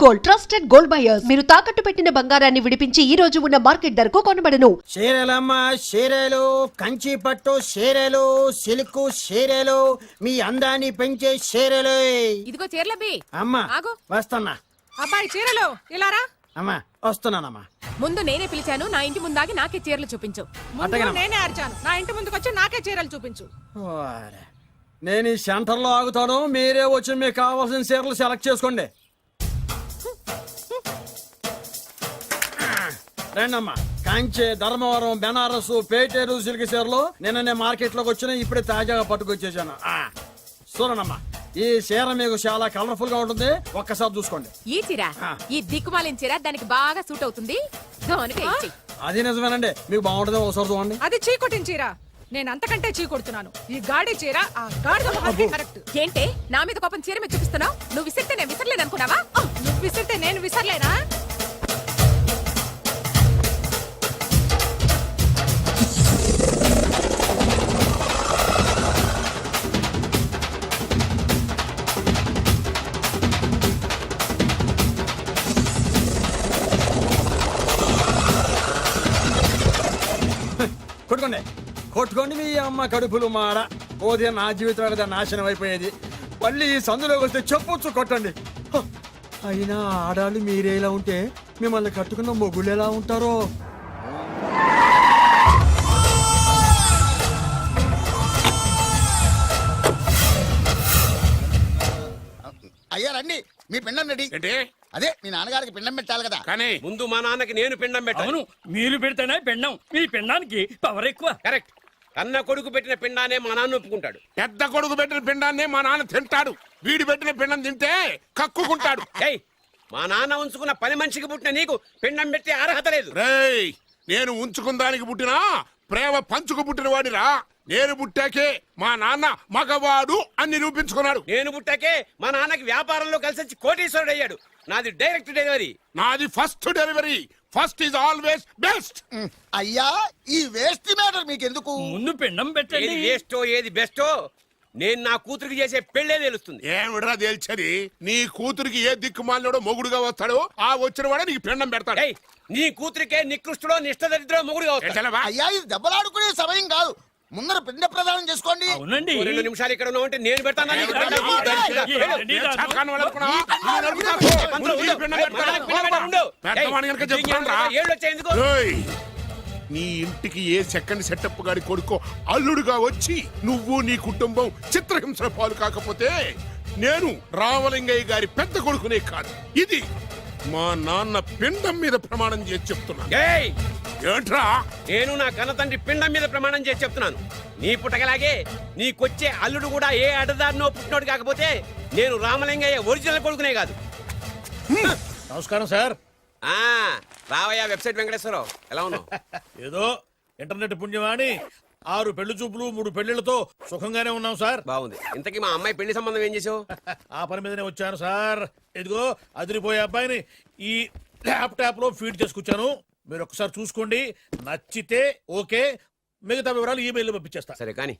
Gold, trusted gold buyers. మీరు తాకట్టు పెట్టిన బంగారాన్ని విడిపించి ఈ రోజు ఉన్న మార్కెట్ ధరకు కొనబడను. చీరలమ్మ చీరలు, కంచి పట్టు చీరలు, సిల్క్ చీరలు, మీ అందాన్ని పెంచే చీరలు. ఇదిగో చీరలబ్బి. అమ్మా ఆగు. వస్తున్నా. అబ్బాయి చీరలు ఇలారా. అమ్మా వస్తున్నానమ్మా. ముందు నేనే పిలిచాను, నా ఇంటి ముందాగి నాకే చీరలు చూపించు. అట్టగనమ్మా. నేనే అరిచాను, నా ఇంటి ముందుకు వచ్చి నాకే చీరలు చూపించు. ఓరే. నేను ఈ సెంటర్లో ఆగుతాను, మీరే వచ్చి మీకు కావాల్సిన చీరలు సెలెక్ట్ చేసుకోండి. రండమ్మా. కంచి, ధర్మవరం, బెనారస్, పేటేరు సిల్క్ చీరలు నిన్ననే మార్కెట్ లోకి వచ్చిన, ఇప్పుడే తాజాగా పట్టుకొచ్చేసాను. చూడనమ్మా, ఈ చీర మీకు చాలా కలర్ఫుల్ గా ఉంటుంది, ఒక్కసారి చూసుకోండి. ఈ చీర, ఈ దిక్కుమాలిన చీర దానికి బాగా సూట్ అవుతుంది. అది నిజమేనండి, మీకు బాగుంటుంది, ఒకసారి చూడండి. అది చీకొట్టిన చీర, నేను అంతకంటే చీకొడుతున్నాను. ఈ గాడి చీర ఆ గాడిద మొహానికి కరెక్ట్. ఏంటే నా మీద కోపం చీర మీద చూపిస్తున్నావు? నువ్వు విసిరితే నేను విసరలేను అనుకున్నావా? నువ్వు విసిరితే నేను విసరలేనా? కొట్టుకోండి కొట్టుకోండి, మీ అమ్మ కడుపులు మాడ. పోతే నా జీవితం కదా నాశనం అయిపోయేది. మళ్ళీ ఈ సందులోకి వస్తే చెప్పొచ్చు కొట్టండి. హ! అయినా ఆడాళ్ళు మీరేలా ఉంటే మిమ్మల్ని కట్టుకున్న మొగుళ్ళు ఎలా ఉంటారో. అయ్యా రండి, మీ పిండం రెడీ. ఏంటి? అదే మీ నాన్నగారికి పిండం పెట్టాలి కదా. కానీ ముందు మా నాన్నకి నేను పిండం పెట్టాను. అవును, మీరు పెడితేనే పిండం. మీ పిండానికి పవర్ ఎక్కువ. కరెక్ట్. కన్న కొడుకు పెట్టిన పిండానే మా నాన్న ఒప్పుకుంటాడు. పెద్ద కొడుకు పెట్టిన పిండాన్నే మా నాన్న తింటాడు. వీడి పెట్టిన పిండం తింటే కక్కుకుంటాడు. ఏయ్, మా నాన్న ఉంచుకున్న పని మనిషికి పుట్టిన నీకు పిండం పెట్టే అర్హత లేదు. రేయ్, నేను ఉంచుకున్న దానికి పుట్టినా ప్రేమ పంచుకు పుట్టిన వాడిరా. నేను పుట్టాకే మా నాన్న మగవాడు అని నిరూపించుకున్నాడు. నేను పుట్టాకే మా నాన్నకి వ్యాపారంలో కలిసి వచ్చి కోటీశ్వరుడు అయ్యాడు. నాది డైరెక్ట్ డెలివరీ. నాది first delivery. First is always best. అయ్యా, ఈ వేస్ట్ మ్యాటర్ మీకు ఎందుకు? ముందు పిండం పెట్టండి. ఏది వేస్టో ఏది బెస్టో నేను నా కూతురికి చేసే పెళ్లే తెలుస్తుంది. ఏమిడ్రా తేల్చది? నీ కూతురికి ఏ దిక్కుమాలినోడో మొగుడుగా వస్తాడో ఆ వచ్చిన వాడే నీకు పిండం పెడతాడు. నీ కూతురికే నికృష్టుడో నిష్ఠదరిద్రో మొగుడుగా వస్తాడు. అయ్యా, ఇది దెబ్బలాడుకునే సమయం కాదు. ముందర పిండ ప్రదానం చేసుకోండి. అవునండి. 2 నిమిషాలు ఇక్కడ ఉన్నావంటే నేను పెడతాను. నీ ఇంటికి ఏ సెకండ్ సెటప్ గాడి కొడుకో అల్లుడుగా వచ్చి నువ్వు నీ కుటుంబం చిత్రహింసల పాలు కాకపోతే నేను రామలింగయ్య గారి పెద్ద కొడుకునే కాదు, ఇది మా నాన్న పిండం మీద ప్రమాణం చేసి చెప్తున్నాను. ఏంట్రా? నేను నా కన్న తండ్రి పిండం మీద ప్రమాణం చేసి చెప్తున్నాను. నీ పుట్టకలాగే నీకొచ్చే అల్లుడు కూడా ఏ అడదారినో పుట్టినోడు కాకపోతే నేను రామలింగయ్య ఒరిజినల్ కొడుకునే కాదు. నమస్కారం సార్. రావయ్యా వెబ్సైట్ వెంకటేశ్వరరావు, ఎలా ఉన్నావు? ఏదో ఇంటర్నెట్ పుణ్యమాని 6 పెళ్లి చూపులు 3 పెళ్లిళ్లతో సుఖంగానే ఉన్నాం సార్. బాగుంది. ఇంతకీ మా అమ్మాయి పెళ్లి సంబంధం ఏం చేసావు? ఆ పని మీదనే వచ్చాను సార్. ఇదిగో అదిరిపోయే అబ్బాయిని ఈ ల్యాప్టాప్ లో ఫీడ్ చేసుకొచ్చాను. మీరు ఒకసారి చూసుకోండి, నచ్చితే ఓకే, మిగతా వివరాలు ఈమెయిల్ పంపించేస్తా. సరే కానీ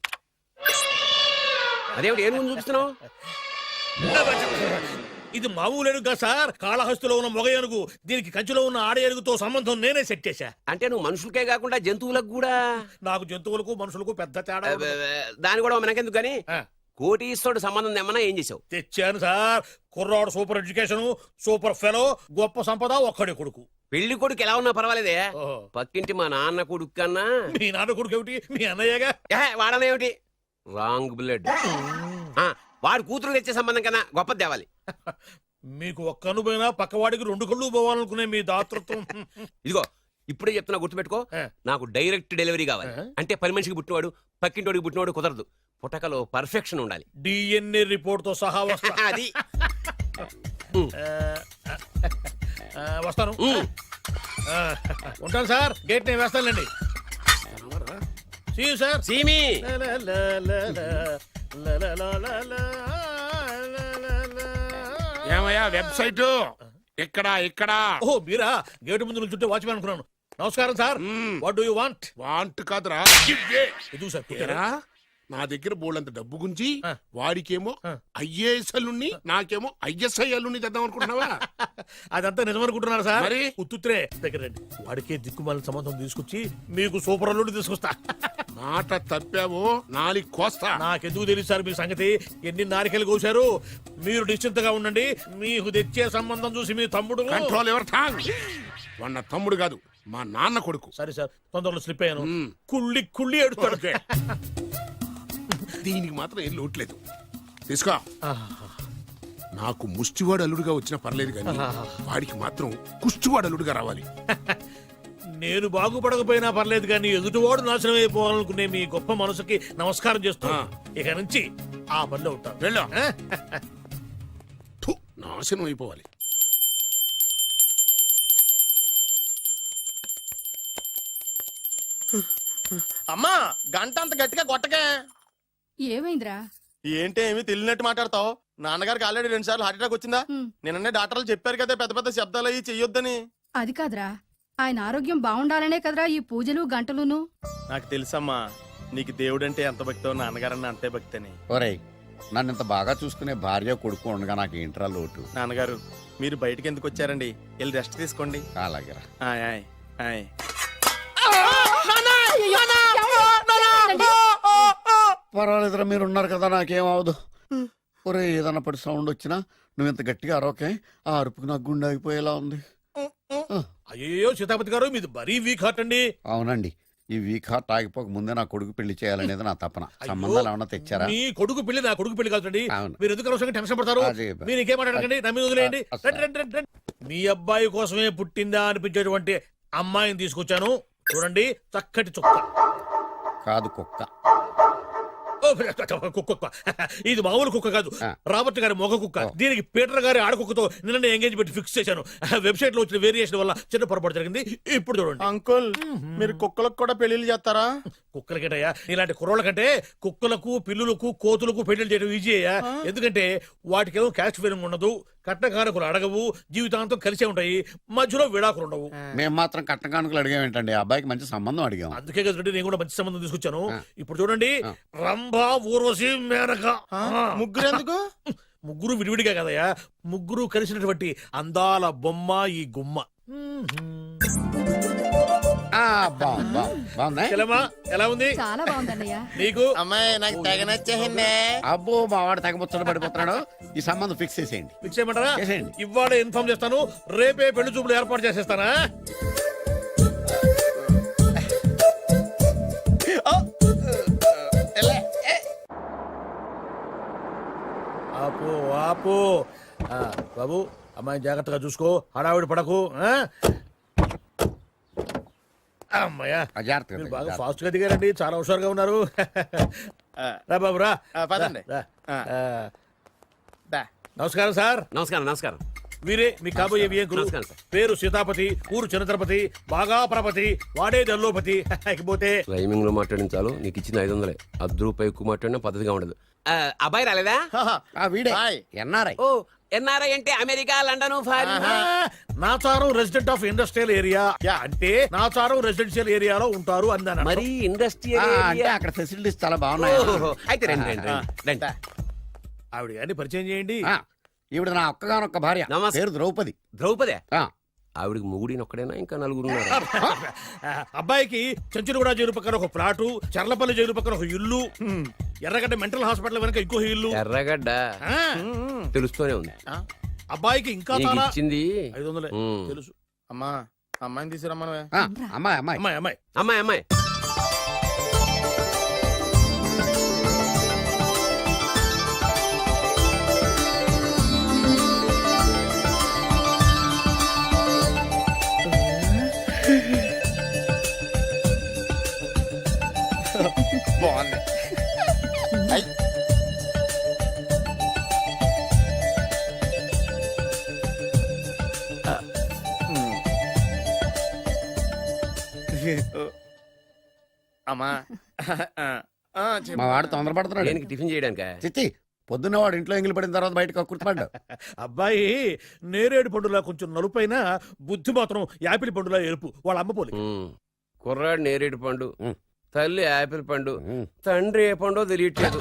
అదేమిటి ఏం చూపిస్తున్నావు? ఇది మామూలు ఏనుగు కాదు సార్, కాళహస్తిలో ఉన్న మొగ ఏనుగు. దీనికి కంచిలో ఉన్న ఆడ ఏనుగుతో సంబంధం నేనే సెట్ చేశా. అంటే నువ్వు మనుషులకే కాకుండా జంతువులకు కూడా? నాకు జంతువులకు మనుషులకు పెద్ద తేడా ఉండదు. దాని కూడా మనకెందుకు కానీ కోటీశ్వరుడు సంబంధం ఏమన్నా ఏం చేసావు? తెచ్చాను సార్. కుర్రాడు సూపర్ ఎడ్యుకేషన్, సూపర్ ఫెలో, గొప్ప సంపద, ఒక్కడే కొడుకు. పెళ్లి కొడుకు ఎలా ఉన్నా పర్వాలేదే, పక్కింటి మా నాన్న కొడుకు కన్నా. మీ నాన్న కొడుకు ఏమిటి? మీ అన్నయ్యగా. వాడనేమిటి? Wrong blood. వాడు కూతురు తెచ్చే సంబంధం కన్నా గొప్పది తేవాలి. మీకు ఒక్క కన్ను పోయినా పక్కవాడికి 2 కళ్ళు పోవాలనుకునే మీ దాతృత్వం. ఇదిగో ఇప్పుడే చెప్తున్నా, గుర్తుపెట్టుకో. నాకు డైరెక్ట్ డెలివరీ కావాలి. అంటే పని మనిషికి పుట్టినవాడు పక్కింటోడికి పుట్టినవాడు కుదరదు. పుట్టకలో పర్ఫెక్షన్ ఉండాలి. డిఎన్ఏ రిపోర్ట్ తో సహా వస్తా. అది వస్తాను. ఉంటాను సార్. గేట్ నేను వేస్తానులేండి. సార్ సీమి ఏమయ్యా వెబ్సైట్ ఇక్కడ ఇక్కడ? ఓ మీరా? గేటు ముందు నుంచుంటే వాచ్మెన్ అనుకున్నాను. నమస్కారం sir. What do you want? Want కాదురా, ఇది సార్. నా దగ్గర బోళ్ళంత డబ్బు గుంచి ఆ. వాడికేమో ఐఏఎస్ అల్లుణ్ణి నాకేమో ఐఎస్ఐ అల్లుణ్ణి తెద్దాం అనుకుంటున్నావా? అదంతా నిజమనుకుంటున్నారు సార్. మరి? ఉత్తుత్రే దగ్గర రండి. వాడికే దిక్కుమాలిన సంబంధం తీసుకొచ్చి మీకు సూపర్ అల్లుడు తీసుకొస్తా. మాట తప్పావో నాలికి కోస్తా. నాకెందుకు తెలుసు సార్ మీ సంగతి? ఎన్ని నారికలు కోశారు. మీరు నిశ్చింతగా ఉండండి. మీకు తెచ్చే సంబంధం చూసి మీ తమ్ముడు కంట్రోల్ ఎవర్ థాంగ్. వాడు నా తమ్ముడు కాదు, మా నాన్న కొడుకు. సరే సార్, తొందరలో స్లిప్ అయ్యాను. మ్మ్. కుళ్ళి కుళ్ళి ఎడుతాడు. ఓకే. దీనికి మాత్రం ఏం లోట్లేదు. తీసుకో. నాకు ముష్టివాడు అల్లుడుగా వచ్చినా పర్లేదు కానీ వాడికి మాత్రం కుష్టివాడు అల్లుడుగా రావాలి. నేను బాగుపడకపోయినా పర్లేదు కానీ ఎదుటివాడు నాశనం అయిపోవాలనుకునే మీ గొప్ప మనసుకి నమస్కారం చేస్తున్నా. ఇక నుంచి ఆ పనిలో ఉంటాను. వెళ్ళు. థు, నాశనం అయిపోవాలి. అమ్మా గంట అంత గట్టిగా కొట్టకే. ఏమైందిరా? ఏంటి ఏమి తెలియనట్టు మాట్లాడతావు? నాన్నగారికి ఆల్రెడీ 2 సార్లు హార్ట్ అటాక్ వచ్చిందా? నిన్ననే డాక్టర్లు చెప్పారు కదా పెద్ద పెద్ద శబ్దాలు అయ్యి చెయ్యొద్దని. అది కాదురా, ఆయన ఆరోగ్యం బాగుండాలనే కదరా ఈ పూజలు గంటలును. నాకు తెలుసమ్మా, నీకు దేవుడంటే ఎంత భక్తో నాన్నగారన్న అంతే భక్తి అని. ఒరేయ్, నన్ను ఇంత బాగా చూసుకునే భార్య కొడుకు ఉండగా నాకు ఏంట్రా లోటు? నాన్నగారు మీరు బయటికి ఎందుకు వచ్చారండి? వెళ్ళి రెస్ట్ తీసుకోండి. అలాగే. ఆయ్ ఆయ్ ఆయ్. పర్వాలేదురా, మీరు ఉన్నారు కదా, నాకేం అవదు. ఒరే, ఏదన్నా పడి సౌండ్ వచ్చినా నువ్వు ఇంత గట్టిగా అరవకే. ఆ అరుపుకి నాకు గుండె ఆగిపోయేలా ఉంది. అయ్యో సీతాపతి గారు, మీది మరీ వీక్ హార్ట్ అండి. అవునండి, ఈ వీక్ హార్ట్ ఆగిపోక ముందే నా కొడుకు పెళ్లి చేయాలనేది నా తపన. సంబంధాలు ఏమన్నా తెచ్చారా? మీ కొడుకు పెళ్లి నా కొడుకు పెళ్లి కాదండి. అవును. మీరు ఎందుకు అనవసరంగా టెన్షన్ పడతారు? అదే. మీరు ఇంకేం మాట్లాడకండి, నమ్మి వదిలేయండి. అసలు. రండి, రండి, రండి, రండి. మీ అబ్బాయి కోసమే పుట్టిందా అనిపించేటువంటి అమ్మాయిని తీసుకొచ్చాను. చూడండి, చక్కటి చుక్క. కాదు, కుక్క. ఓ, కుక్క. ఇది మామూలు కుక్క కాదు, ఆ. రాబర్ట్ గారి మొగ కుక్క. ఓ. దీనికి పీటర్ గారి ఆడకుక్కతో నిన్న ఎంగేజ్మెంట్ ఫిక్స్ చేశాను. వెబ్సైట్ లో వచ్చిన వేరియేషన్ వల్ల చిన్న పొరపాటు జరిగింది. ఇప్పుడు చూడండి. అంకుల్, మీరు కుక్కలకు కూడా పెళ్లిళ్ళు చేస్తారా? కుక్కలకేటయ్యా, ఇలాంటి కుర్రోళ్ళ కంటే కుక్కలకు, పిల్లులకు, కోతులకు పెళ్లి చేయడం ఈజీ అయ్యా. ఎందుకంటే వాటికేమో క్యాస్ట్ ఫీలింగ్ ఉండదు, కట్నకానుకలు అడగవు, జీవితాంతం కలిసే ఉంటాయి, మధ్యలో విడాకులు ఉండవు. మేము మాత్రం కట్న కానుకలు అడిగాం ఏంటండి? అబ్బాయికి మంచి సంబంధం అడిగాం. అందుకే కదండి నేను కూడా మంచి సంబంధం తీసుకొచ్చాను. ఆ. ఇప్పుడు చూడండి, ఆ. రంభా, ఊర్వశి, మేనక. ముగ్గురు ఎందుకు? ముగ్గురు విడివిడిగా కదయ్యా, ముగ్గురు కలిసినటువంటి అందాల బొమ్మ ఈ గుమ్మ. బాగుందా? చెల్లెమ్మా, ఎలా ఉంది చాలా బాగుందన్నయ్య. నీకు? అమ్మాయి నాకు తెగ నచ్చేసిందే. అబ్బో, మా వాడు తెగబుచ్చట పడిపోతున్నాడు. ఈ సంబంధం ఫిక్స్ చేసేయండి. ఫిక్స్ చేయమంటారా? చేసేయండి. ఇవాళ ఇన్ఫార్మ్ చేస్తాను, రేపే పెళ్లి చూపులు ఏర్పాటు చేసేస్తానా? ఆపు ఆపు. బాబు, అమ్మాయిని జాగ్రత్తగా చూసుకో, హడావిడి పడకు. అమ్మాయ్యా, జాగ్రత్తగా మీరు బాగా జాగ్రత్త. ఫాస్ట్ గా దిగారండి, చాలా హుషారుగా ఉన్నారు. రా బాబు రా. పదండి. రా. దా. నమస్కారం సార్. నమస్కారం నమస్కారం. వీరే మీ కాబోయే వియంకులు. నమస్కారం సార్. పేరు సీతాపతి, ఊరు చంద్రపతి, బాగా ప్రపతి, వాడే దల్లోపతి. ఇకపోతే రైమింగ్ లో మాట్లాడించాలు, నీకు ఇచ్చిన 500. 10 రూపాయలు ఎక్కువ మాట్లాడినా పద్ధతిగా ఉండదు. అబ్బాయి రాలేదా? వీడే హాయ్. ఎన్ఆర్ఐ. ఓ, ఎన్ఆర్ఐ అంటే America, London, foreign. Nacharam resident of industrial area అంటే నాచారం రెసిడెన్షియల్ ఏరియాలో ఉంటారు అందాను. మరి ఇండస్ట్రియల్ అంటే అక్కడ ఫెసిలిటీస్ చాలా బాగున్నాయి. అయితే రండి రండి రండి, రండి. ఆవిడ గారిని పరిచయం చేయండి. ఈవిడ నా ఒక్కగానొక్క భార్య. నమస్తే. పేరు ద్రౌపది. ద్రౌపదే. ఆ, ఆవిడకి ముగుడిని ఒక్కడేనా, ఇంకా నలుగురు ఉన్నారు? అబ్బాయికి చెంచులగూడ జైలు పక్కన ఒక ప్లాటు, చర్లపల్లి జైలు పక్కన ఒక ఇల్లు, ఎర్రగడ్డ మెంటల్ హాస్పిటల్ వెనక ఇంకో ఇల్లు. ఎర్రగడ్డ ఆ, తెలుస్తూనే ఉంది. అబ్బాయికి ఇంకా నీకు చాలా ఇచ్చింది 500 ఉమ్. తెలుసు. అమ్మా, అమ్మాయిని తీసుకురమ్మనవే. అమ్మాయి అమ్మాయి. అమ్మాయి అమ్మాయి అమ్మాయి అమ్మాయి. బాగుంది. ఐ. అమ్మా, చెప్పు. మా వాడు తొందరపడుతున్నాడు. దేనికి టిఫిన్ చేయడానికా? చిచ్చి, పొద్దున్న వాడు ఇంట్లో ఎంగిలి పడిన తర్వాత బయటకు కుర్తుపడ్డాడు. అబ్బాయి నేరేడు పండులా కొంచెం నలుపైన, బుద్ధి మాత్రం యాపిల్ పండులా ఎరుపు. వాళ్ళ అమ్మ పోలి. కుర్రాడు నేరేడు పండు, తల్లి యాపిల్ పండు, తండ్రి ఏ పండో తెలియట్లేదు.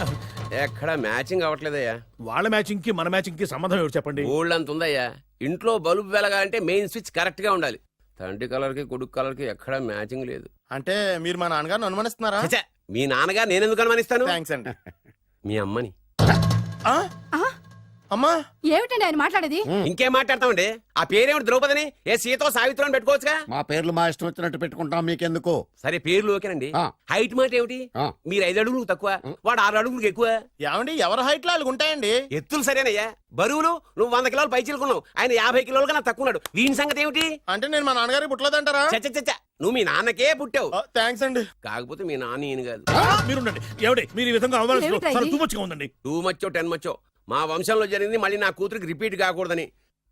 ఎక్కడ మ్యాచింగ్ అవ్వట్లేదయ్యా. వాళ్ళ మ్యాచింగ్ కి మన మ్యాచింగ్ కి సంబంధం ఏమిటి చెప్పండి. ఊళ్ళంత ఉందయ్యా. ఇంట్లో బల్బు వెలగాలంటే మెయిన్ స్విచ్ కరెక్ట్ గా ఉండాలి. తండ్రి కలర్ కి కొడుకు కలర్ కి ఎక్కడ మ్యాచింగ్ లేదు. అంటే మీరు మా నాన్నగారిని అనుమానిస్తున్నారా? ఛ, మీ నాన్నగా నేనెందుకు అనుమానిస్తాను? థ్యాంక్స్ అండి. మీ అమ్మని. ఆ? అమ్మా ఏమిటండి ఆయన మాట్లాడేది? ఇంకేం మాట్లాడతామండి? ఆ పేరేమిటి ద్రౌపదిని? ఏ సీతో సావిత్రం పెట్టుకోవచ్చుగా. మా పేర్లు మా ఇష్టం వచ్చినట్టు పెట్టుకుంటాం, మీకెందుకు? సరే పేర్లు ఓకేనండి. ఆ. హైట్ మాట ఏమిటి? ఆ. మీరు 5 అడుగులు తక్కువ, వాడు 6 అడుగులకు ఎక్కువ. ఏమండి ఎవరి హైట్ లో వాళ్ళకి ఉంటాయండి. ఎత్తులు సరేనయ్యా. బరువులు నువ్వు 100 కిలోలు పై చిలుకున్నావు, ఆయన 50 కిలోలు కన్నా తక్కువ ఉన్నాడు. వీని సంగతి ఏమిటి? అంటే నేను మా నాన్నగారికి పుట్టలేదంటారా? చచ్చ నువ్వు మీ నాన్నకే పుట్టావు. థ్యాంక్స్ అండి. కాకపోతే మీ నాన్న ఈయన కాదు. మీరుండండి. ఎవడే మీరు ఈ విధంగా ఏమిటా ఇది? టూ మచ్గా ఉందండి. 2 మచ్చో 10 మచ్చో మా వంశంలో జరిగింది మళ్ళీ నా కూతురికి రిపీట్ కాకూడదని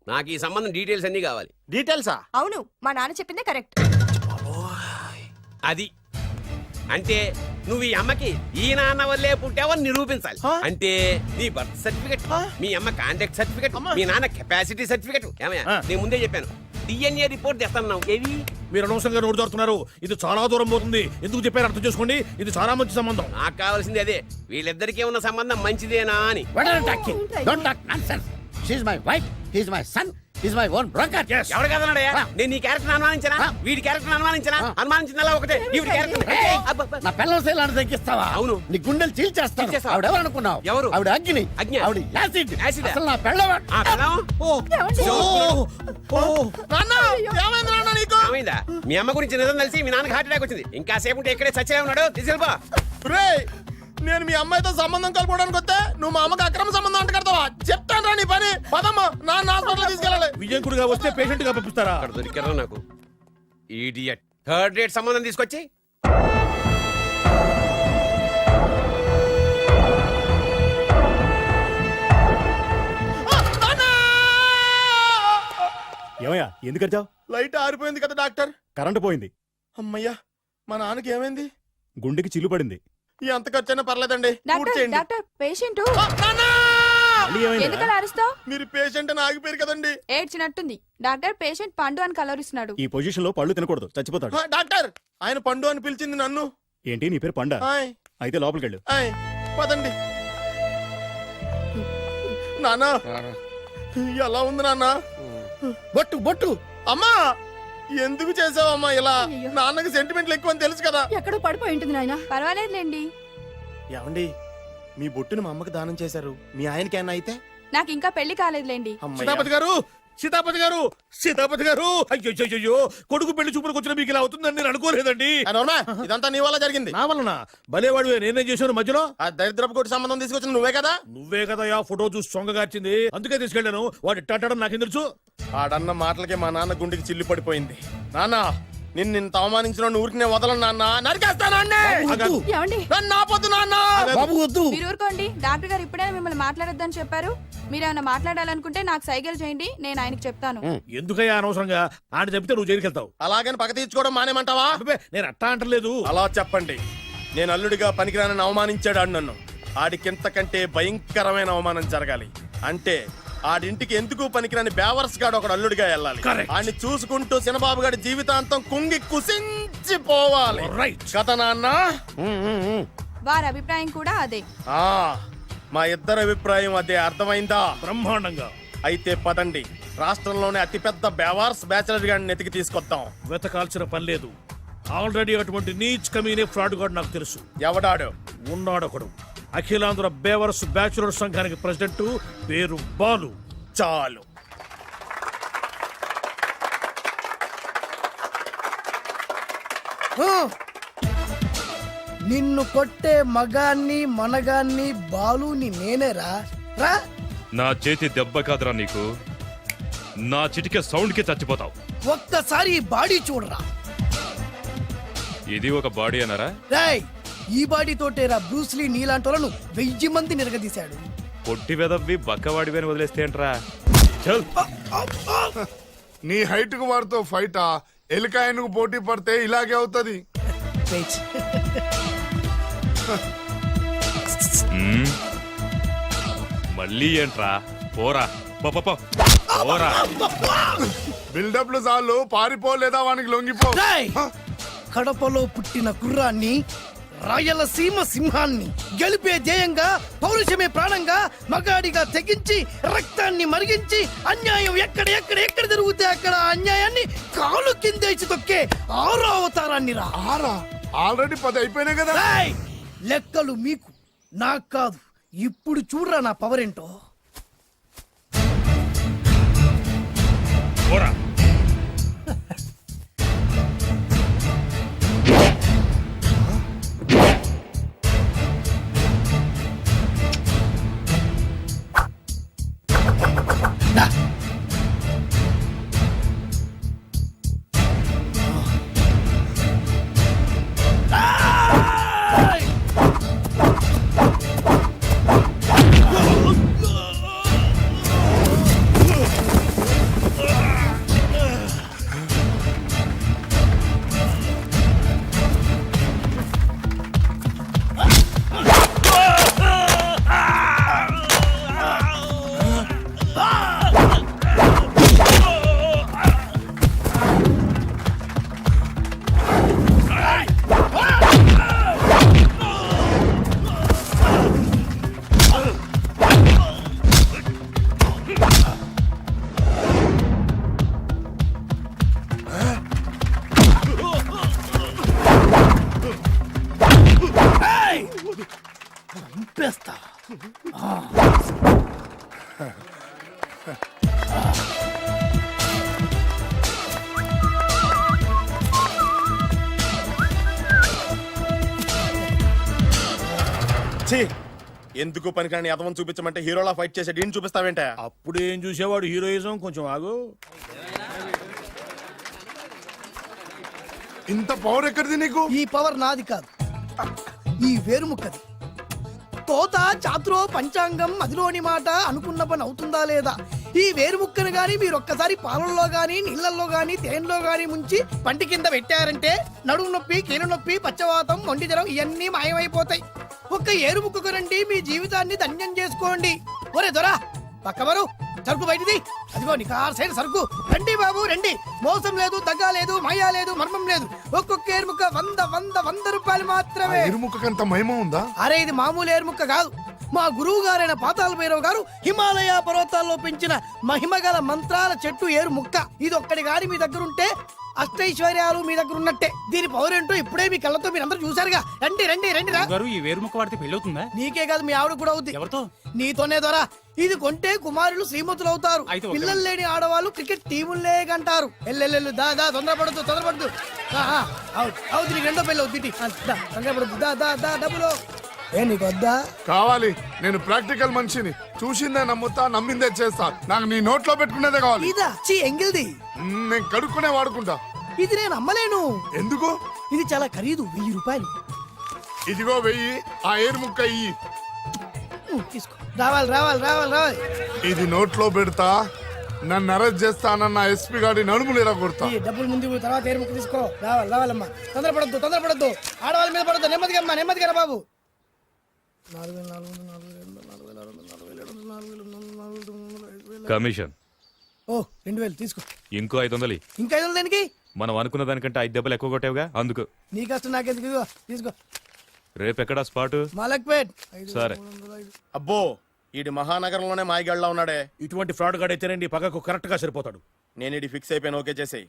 నాకు ఈ సంబంధం డీటెయిల్స్ అన్ని కావాలి. డీటెయిల్సా? అవును, మా నాన్న చెప్పిందే కరెక్ట్. అది అంటే నువ్వు ఈ అమ్మకి ఈ నాన్న వల్లే పుట్టావని నిరూపించాలి. అంటే నీ బర్త్ సర్టిఫికెట్, మీ అమ్మ కాంటాక్ట్ సర్టిఫికెట్, మీ నాన్న కెపాసిటీ సర్టిఫికెట్. ఏమయ్యా, నేను ముందే చెప్పాను DNA రిపోర్ట్ తెస్తాను. ఏవి మీరు అనవసరంగా నోటు జారుతున్నారు. ఇది చాలా దూరం పోతుంది. ఎందుకు చెప్పారు అర్థం చేసుకోండి. ఇది చాలా మంచి సంబంధం. నాకు కావాల్సింది అదే, వీళ్ళిద్దరికీ ఉన్న సంబంధం మంచిదేనా అని. What are you talking? Don't talk nonsense. She's my wife, he's my son, he's my own broker. Yes. ఎవరు కదన్నాడయ్యా? నేను నీ క్యారెక్టర్ అనుమానించనా? వీడి క్యారెక్టర్ అనుమానించనా? అనుమానించిందల్లా ఒకటే. ఈవిడి Hey, క్యారెక్టర్ నా పిల్లల శైలాన్ని తగ్గిస్తావా? అవును. నీ గుండెలు చీల్చేస్తాను. చీల్చేస్తావా? ఆవిడ ఎవరు అనుకున్నావు? ఎవరు? ఆవిడ అగ్ని. అగ్ని. ఆవిడ యాసిడ్. యాసిడ్. అసలు నా పిల్లవా? ఏమైందా? మీ అమ్మ గురించి నిజం తెలిసి మీ నాన్నకి హార్ట్ అటాక్ వచ్చింది. ఇంకా సేపు ఉంటే ఇక్కడే చచ్చే ఉన్నాడు. తీసుకెళ్ళిపో. రేయ్, నేను మీ అమ్మాయితో సంబంధం కలుపుకోవడానికి వస్తే నువ్వు మా అమ్మకి అక్రమ సంబంధం అంట కడతావా? చెప్తాను రా నీ పని. పదమ్మా, నాన్న హాస్పిటల్ తీసుకెళ్ళాలి. విజయకుడిగా వస్తే పేషెంట్ గా పంపిస్తారా? అక్కడ దొరికారా నాకు ఈడియట్. థర్డ్ రేట్ సంబంధం తీసుకొచ్చి ఏమయ్యా ఎందుకు వచ్చావు? లైట్ ఆరిపోయింది కదా డాక్టర్. కరెంటు పోయింది. అమ్మయ్యా, మా నాన్నకి ఏమైంది? గుండెకి చిల్లు పడింది. ఎంత ఖర్చైనా పర్లేదండి. పూర్తి డాక్టర్ పేషెంట్ మళ్ళీ ఏమైంది? ఎందుకలా అరుస్తావు? మీరు పేషెంట్ అని ఆగిపోయారు కదండి. ఏడ్చినట్టుంది. డాక్టర్ పేషెంట్ పండు అని కలవరిస్తున్నాడు. ఈ పొజిషన్ లో పళ్ళు తినకూడదు, చచ్చిపోతాడు. డాక్టర్, ఆయన పండు అని పిలిచింది నన్ను. ఏంటి నీ పేరు పండా? ఆయ్, అయితే లోపలికి వెళ్ళు. ఆయ్, పదండి. నాన్న ఎలా ఉంది నాన్న? బొట్టు బొట్టు. అమ్మా, ఎందుకు చేసావమ్మా ఇలా? నాన్నకి సెంటిమెంట్లు ఎక్కువ అని తెలుసు కదా. ఎక్కడో పడిపోయి ఉంటుంది నాయన. పర్వాలేదులేండి. ఏమండి, మీ బొట్టుని మా అమ్మకి దానం చేశారు. మీ ఆయనకి ఏమన్నా అయితే? నాకు ఇంకా పెళ్లి కాలేదులేండి. అమ్మయ్య. సీతాపతి గారు, సీతాపతి గారు, సీతాపతి గారు. అయ్యో, కొడుకు పెళ్లి చూపులకు వచ్చిన మీకు ఇలా అవుతుందని నేను అనుకోలేదండి. ఆ, నోర్మా, ఇదంతా నీ వల్ల జరిగింది. నా వలన భలేవాడు. నేనేం చేశాను మధ్యలో? ఆ దరిద్రపు కొట్టి సంబంధం తీసుకొచ్చిన నువ్వే కదా. నువ్వే కదా ఆ ఫోటో చూసి సొంగగార్చింది. అందుకే తీసుకెళ్ళాను. వాడు ఇట్టాడడం నాకేం తెలుసు? ఆడన్న మాటలకి మా నాన్న గుండెకి చిల్లు పడిపోయింది. నాన్న, నిన్ను అవమానించిన ఊరికి నేను వదలను నాన్న. నరికేస్తాను అన్నే. ఏమండి? నన్ను ఆపొద్దు నాన్న. బాబు వద్దు. మీరు ఊరుకోండి. డాక్టర్ గారు ఇప్పుడే మిమ్మల్ని మాట్లాడొద్దని చెప్పారు. మీరేమైనా మాట్లాడాలనుకుంటే నాకు సైగలు చేయండి, నేను ఆయనకి చెప్తాను. ఎందుకయ్యా అనవసరంగా? ఆయన చెప్తే నువ్వు జైలుకి వెళ్తావు. అలాగని పక్క తీర్చుకోవడం మానేమంటావా? అబ్బే, నేను అట్టా అంటలేదు. అలా చెప్పండి. నేను అల్లుడిగా పనికిరానని అవమానించాడు ఆడు నన్ను. ఆడికింతకంటే భయంకరమైన అవమానం జరగాలి. అంటే ఆడింటికి ఎందుకు పనికిరాని బేవర్స్ గాడు ఒకడు అల్లుడిగా వెళ్ళాలి. Correct. ఆడిని చూసుకుంటూ చిన్నబాబు గారి జీవితాంతం కుంగి కుసించిపోవాలి. Right. కథ నాన్న. వారి అభిప్రాయం కూడా అదే. ఆ, మా ఇద్దరి అభిప్రాయం అదే. అర్థమైందా? బ్రహ్మాండంగా. అయితే పదండి, రాష్ట్రంలోనే అతిపెద్ద బేవార్స్ బ్యాచిలర్ గాడిని ఎతికి తీసుకొద్దాం. వెతకాల్సిన పని లేదు. ఆల్రెడీ అటువంటి నీచ్ కమీనే ఫ్రాడ్ గాడు నాకు తెలుసు. ఎవడాడు? ఉన్నాడొకడు. అఖిలాంధ్ర బేవర్స్ బ్యాచులర్ సంఘానికి ప్రెసిడెంట్, పేరు బాలు. చాలు. నిన్ను కొట్టే మగాన్ని మనగాన్ని బాలుని నేనేరా. రా. నా చేతి దెబ్బ కాదురా నీకు, నా చిటికే సౌండ్ కి చచ్చిపోతావు. ఒక్కసారి ఈ బాడీ చూడరా. ఇది ఒక బాడీ అన్నారా? రాయ్, ఈ బాడీ తోటేరా బ్రూస్లీ నీలాంటి వాళ్ళను 1000 మంది నిరగదీశాడు. పొట్టి వెదవ్వి బక్కవాడివని వదిలేస్తే ఏంట్రా? చల్. నీ హైట్ కు వాడితో ఫైటా? ఎలికాయనకు పోటీ పడితే ఇలాగే అవుతుంది. వెయిట్. మ్మ్. మళ్ళీ ఏంట్రా? పోరా, పో, పో, పో. పోరా. బిల్డప్లు చాలు, పారిపో లేదా వానికి లొంగిపో. రాయ్, కడపలో పుట్టిన కుర్రాన్ని రాయలసీమ సింహాన్ని గెలిపే ధ్యేయంగా పౌరుషమే ప్రాణంగా మగాడిగా తెగించి రక్తాన్ని మరిగించి అన్యాయం ఎక్కడ జరుగుతే అక్కడ అన్యాయాన్ని కాలు కిందేసి తొక్కే 6వ అవతారాన్ని రా. ఆల్రెడీ 10 అయిపోయినాయి కదా. ఏయ్! లెక్కలు మీకు నాకు కాదు. ఇప్పుడు చూడరా నా పవర్ ఏంటో. పోరా. చంపేస్తా. ఛీ, ఎందుకు పనికిరాని అదవం చూపించమంటే హీరోలా ఫైట్ చేసే డీన్ చూపిస్తావేంట? అప్పుడు ఏం చూసేవాడు హీరోయిజం, కొంచెం ఆగు. ఇంత పవర్ ఎక్కడిది నీకు? ఈ పవర్ నాది కాదు, ఈ వేరుముక్కది. తోత చాతురో పంచాంగం అదిలోని మాట అనుకున్న పని అవుతుందా లేదా? ఈ వేరుముక్కను గాని మీరు ఒక్కసారి పాలల్లో గాని నీళ్లలో గాని తేనెలో గాని ముంచి పంటి కింద పెట్టారంటే నడుము నొప్పి, కీలు నొప్పి, పచ్చవాతం, మొండి జ్వరం ఇవన్నీ మాయమైపోతాయి. ఒక్క ఏరుముక్కకు రండి, మీ జీవితాన్ని ధన్యం చేసుకోండి. ఒరే దొరా పక్కవరు, సరుకు బయటిది. అదిగో నికార్సైన సరుకు. రండి బాబు రండి, మోసం లేదు, దగ్గ లేదు, మాయా లేదు, మర్మం లేదు. ఒక్కొక్క ఏరుముక్క 100 రూపాయలు మాత్రమే. ఇరుముఖకంత మహిమ ఉందా? అరే ఇది మామూలు ఏరుముక్క కాదు. మా గురువు గారైన పాతాళ భైరవ్ గారు హిమాలయ పర్వతాల్లో పెంచిన మహిమగల మంత్రాల చెట్టు ఏరు ముక్క. ఇది ఒక్కడి గాని మీ దగ్గర ఉంటే అష్టైశ్వర్యాలు మీ దగ్గర ఉన్నట్టే. దీని పవర్ ఏంటో ఇప్పుడే మీ కళ్ళతో మీరందరూ చూసారుగా. రండి రండి రండి రా. ఈ వేరుముక్క వాడితే పెళ్లి అవుతుందా? నీకే కాదు, మీ ఆవిడ కూడా అవుద్ది. ఎవరితో? నీతోనే ద్వారా. ఇది కొంటే కుమారులు శ్రీమంతులు అవుతారు. పిల్లలు లేని ఆడవాళ్ళు క్రికెట్ టీములే కంటారు. ఎల్లెల్లెల్లు దా దా, తొందరపడద్దు. అవుతుంది, నీకు రెండో పెళ్ళి అవుతుంది. తొందరపడద్దు, దా దా దా, డబ్బులు ఏ నీకు వద్దా? కావాలి. నేను ప్రాక్టికల్ మనిషిని. చూసిందే నమ్ముతా, నమ్మిందే చేస్తా. నాకు నీ నోట్లో పెట్టుకునేదే కావాలి. ఇదా చీ ఎంగిల్ది. నేను కడుక్కునే వాడుకుంటా. ఇది నేను అమ్మలేను. ఎందుకు? ఇది చాలా ఖరీదు, 1000 రూపాయలు. ఇదిగో 1000, ఆ ఏరు ముక్క ఇయ్యి. తీసుకో. రావాలి. ఇది నోట్లో పెడతా, నన్ను అరెస్ట్ చేస్తానన్న ఎస్పీ గారి నడుములు ఇలా కొడతా. ఈ డబ్బులు ముందు తర్వాత ఏరు ముక్క తీసుకో. రావాలమ్మా. తొందరపడద్దు. ఆడవాళ్ళ మీద పడద్దు. నెమ్మదిగా రా బాబు. 4,000 కమిషన్. ఓ 2,000 తీసుకో. ఇంకో 500. ఇంకా 500 దేనికి? మనం అనుకున్న దానికంటే 5 దెబ్బలు ఎక్కువ కొట్టావుగా, అందుకు. నీ కష్టం నాకెందుకు? ఇదిగో తీసుకో. రేపెక్కడా స్పాటు? మలక్పేట్. సరే. అబ్బో, ఈడి మహానగరంలోనే మాయగాళ్ళ ఉన్నాడే. ఇటువంటి ఫ్రాడ్ గాడైతేనే నీ పక్కకు కరెక్ట్ గా సరిపోతాడు. నేను ఇది ఫిక్స్ అయిపోయాను, ఓకే చేసేయి.